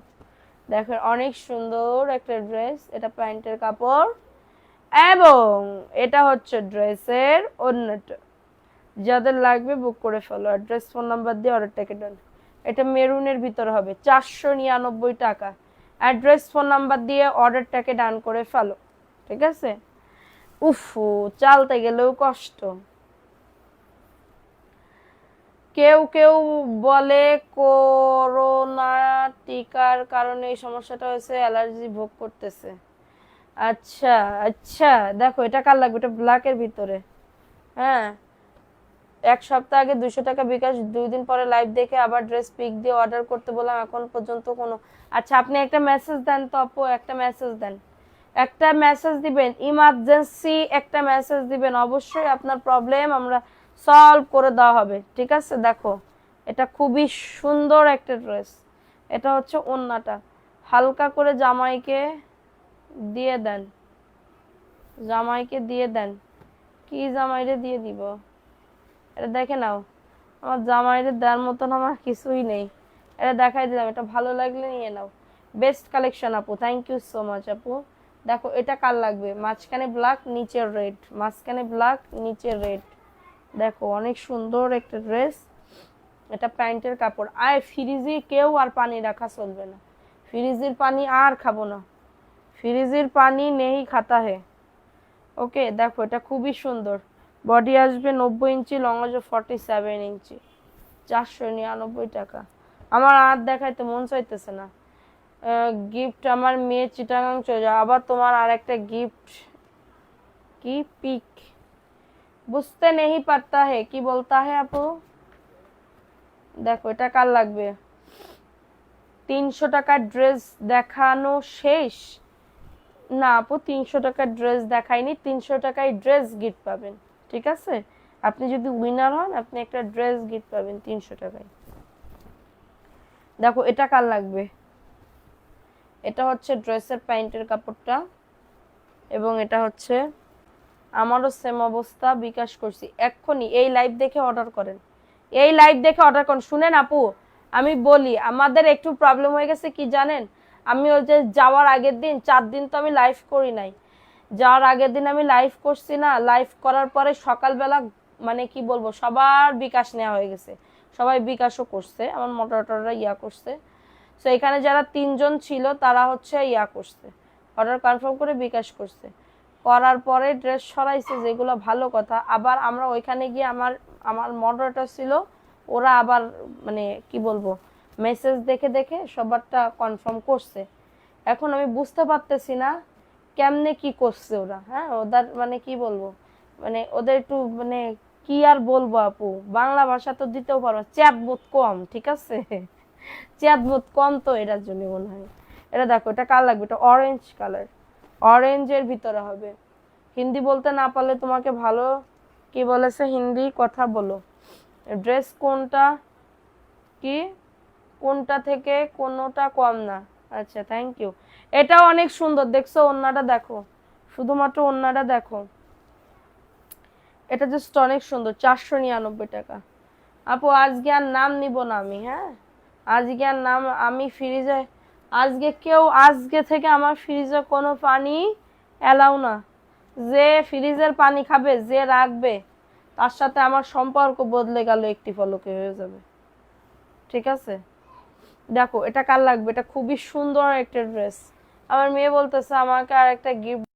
দেখো অনেক সুন্দর একটা ড্রেস, এটা প্যান্টের কাপড় এবং এটা হচ্ছে ড্রেসের ওড়নাটা। যাদের লাগবে বুক করে ফেলো, অ্যাড্রেস ফোন নাম্বার দিয়ে অর্ডারটাকে ডান। এটা মেরুনের ভিতর হবে, 499 টাকা। অ্যাড্রেস ফোন নাম্বার দিয়ে অর্ডারটাকে ডান করে ফেলো, ঠিক আছে? উফু, চালতে গেলেও কষ্ট। কেউ কেউ বলে করোনা টিকার কারণে এই সমস্যাটা হয়েছে, অ্যালার্জি ভোগ করতেছে। আচ্ছা আচ্ছা, দেখো এটা কার লাগবে, এটা ব্ল্যাকের ভিতরে। হ্যাঁ, 1 সপ্তাহ আগে 200 টাকা বিকাশ, 2 দিন পরে লাইভ দেখে আবার ড্রেস পিক দিয়ে অর্ডার করতে বললাম, এখন পর্যন্ত কোনো। আচ্ছা, আপনি একটা মেসেজ দেন তো আপু, একটা মেসেজ দেন, একটা মেসেজ দিবেন, ইমার্জেন্সি একটা মেসেজ দিবেন, অবশ্যই আপনার প্রবলেম আমরা সলভ করে দেওয়া হবে, ঠিক আছে? দেখো এটা খুবই সুন্দর একটা ড্রেস, এটা হচ্ছে ওড়নাটা। হালকা করে জামাইকে দিয়ে দেন, জামাইকে দিয়ে দেন। কি জামাইরে দিয়ে দিব? এটা দেখে নাও, আমার জামাইরে দেওয়ার মতন আমার কিছুই নেই, এটা দেখাই দিলাম, এটা ভালো লাগলে নিয়ে নাও। বেস্ট কালেকশন আপু, থ্যাংক ইউ সো মাচ আপু। দেখো এটা কার লাগবে, মাঝখানে ব্ল্যাক নিচের রেড, মাঝখানে ব্ল্যাক নিচের রেড। দেখো অনেক সুন্দর একটা ড্রেস, এটা প্যান্টের কাপড়। আয় ফ্রিজে কেউ আর পানি রাখা চলবে না, ফ্রিজের পানি আর খাবো না, ফ্রিজের পানি নেই খাতা হে। ওকে, দেখো এটা খুবই সুন্দর, বডি আসবে 90 ইঞ্চি, লং আসবে 47 ইঞ্চি, 499 টাকা। আমার আর দেখাইতে মন চাইতেছে না। গিফট আমার মেয়ে চিটাগাং চলে যাও, আবার তোমার আর একটা গিফট। কি পিক বুঝতে নেই পারতা হে, কি বলতা হে আপু? দেখো এটা কার লাগবে? 300 টাকার ড্রেস দেখানো শেষ? না আপু, 300 টাকার ড্রেস দেখাইনি, 300 টাকায় ড্রেস গিফট পাবেন, ঠিক আছে? আপনি যদি উইনার হন, আপনি একটা ড্রেস গিফট পাবেন 300 টাকায়। দেখো এটা কার লাগবে? এটা হচ্ছে ড্রেসের প্যান্টের কাপড়টা এবং এটা হচ্ছে, আমারও সেম অবস্থা, বিকাশ করছি এক্ষুনি। এই লাইভ দেখে অর্ডার করেন, এই লাইভ দেখে অর্ডার করেন। শুনেন আপু, আমি বলি, আমাদের একটু প্রবলেম হয়ে গেছে কি জানেন? আমি ওই যে যাওয়ার আগের দিন 4 দিন তো আমি লাইভ করি নাই, যাওয়ার আগের দিন আমি লাইভ করছি না, লাইভ করার পরে সকালবেলা মানে কি বলবো, সবার বিকাশ নেওয়া হয়ে গেছে, সবাই বিকাশও করছে, আমার মোটরটা ইয়া করছে। তো এখানে যারা 3 জন ছিল তারা হচ্ছে ইয়া করছে, অর্ডার কনফার্ম করে বিকাশ করছে, করার পরে ড্রেস সরাইছে, যেগুলো ভালো কথা। আবার আমরা ওইখানে গিয়ে আমার আমার মডারেটর ছিল, ওরা আবার মানে কি বলবো, মেসেজ দেখে দেখে সবারটা কনফার্ম করছে। এখন আমি বুঝতে পারতেছি না কেমনে কি করছে ওরা। হ্যাঁ, ওদের মানে কি বলবো, মানে ওদের একটু মানে কি আর বলবো আপু, বাংলা ভাষা তো দিতেও পারবো, চ্যাপ বোধ কম, ঠিক আছে? চ্যাপ বোধ কম, তো এটার জন্য মনে হয়। এটা দেখো এটা কার লাগবে, এটা অরেঞ্জ কালার, অরেঞ্জের ভিতরে হবে। হিন্দি বলতে না পারলে তোমাকে ভালো কি বলেছে, হিন্দি কথা বলো। ড্রেস কোনটা, কি কোনটা থেকে কোনোটা কম না। আচ্ছা, থ্যাংক ইউ। এটাও অনেক সুন্দর, দেখছো ওন্নাটা দেখো, শুধুমাত্র ওন্নাটা দেখো, এটা জাস্ট অনেক সুন্দর, 499 টাকা। আপু আজকে আর নাম নিব না আমি, হ্যাঁ আজকে আর নাম আমি ফ্রিজে, আজকে থেকে আমার ফ্রিজে কোনো পানি এলাও না। যে ফ্রিজের পানি খাবে, যে রাখবে, তার সাথে আমার সম্পর্ক বদলে গেল, একটি পলকে হয়ে যাবে, ঠিক আছে? দেখো এটা কার লাগবে, এটা খুবই সুন্দর একটা ড্রেস। আমার মেয়ে বলতেছে আমাকে আর একটা গিফট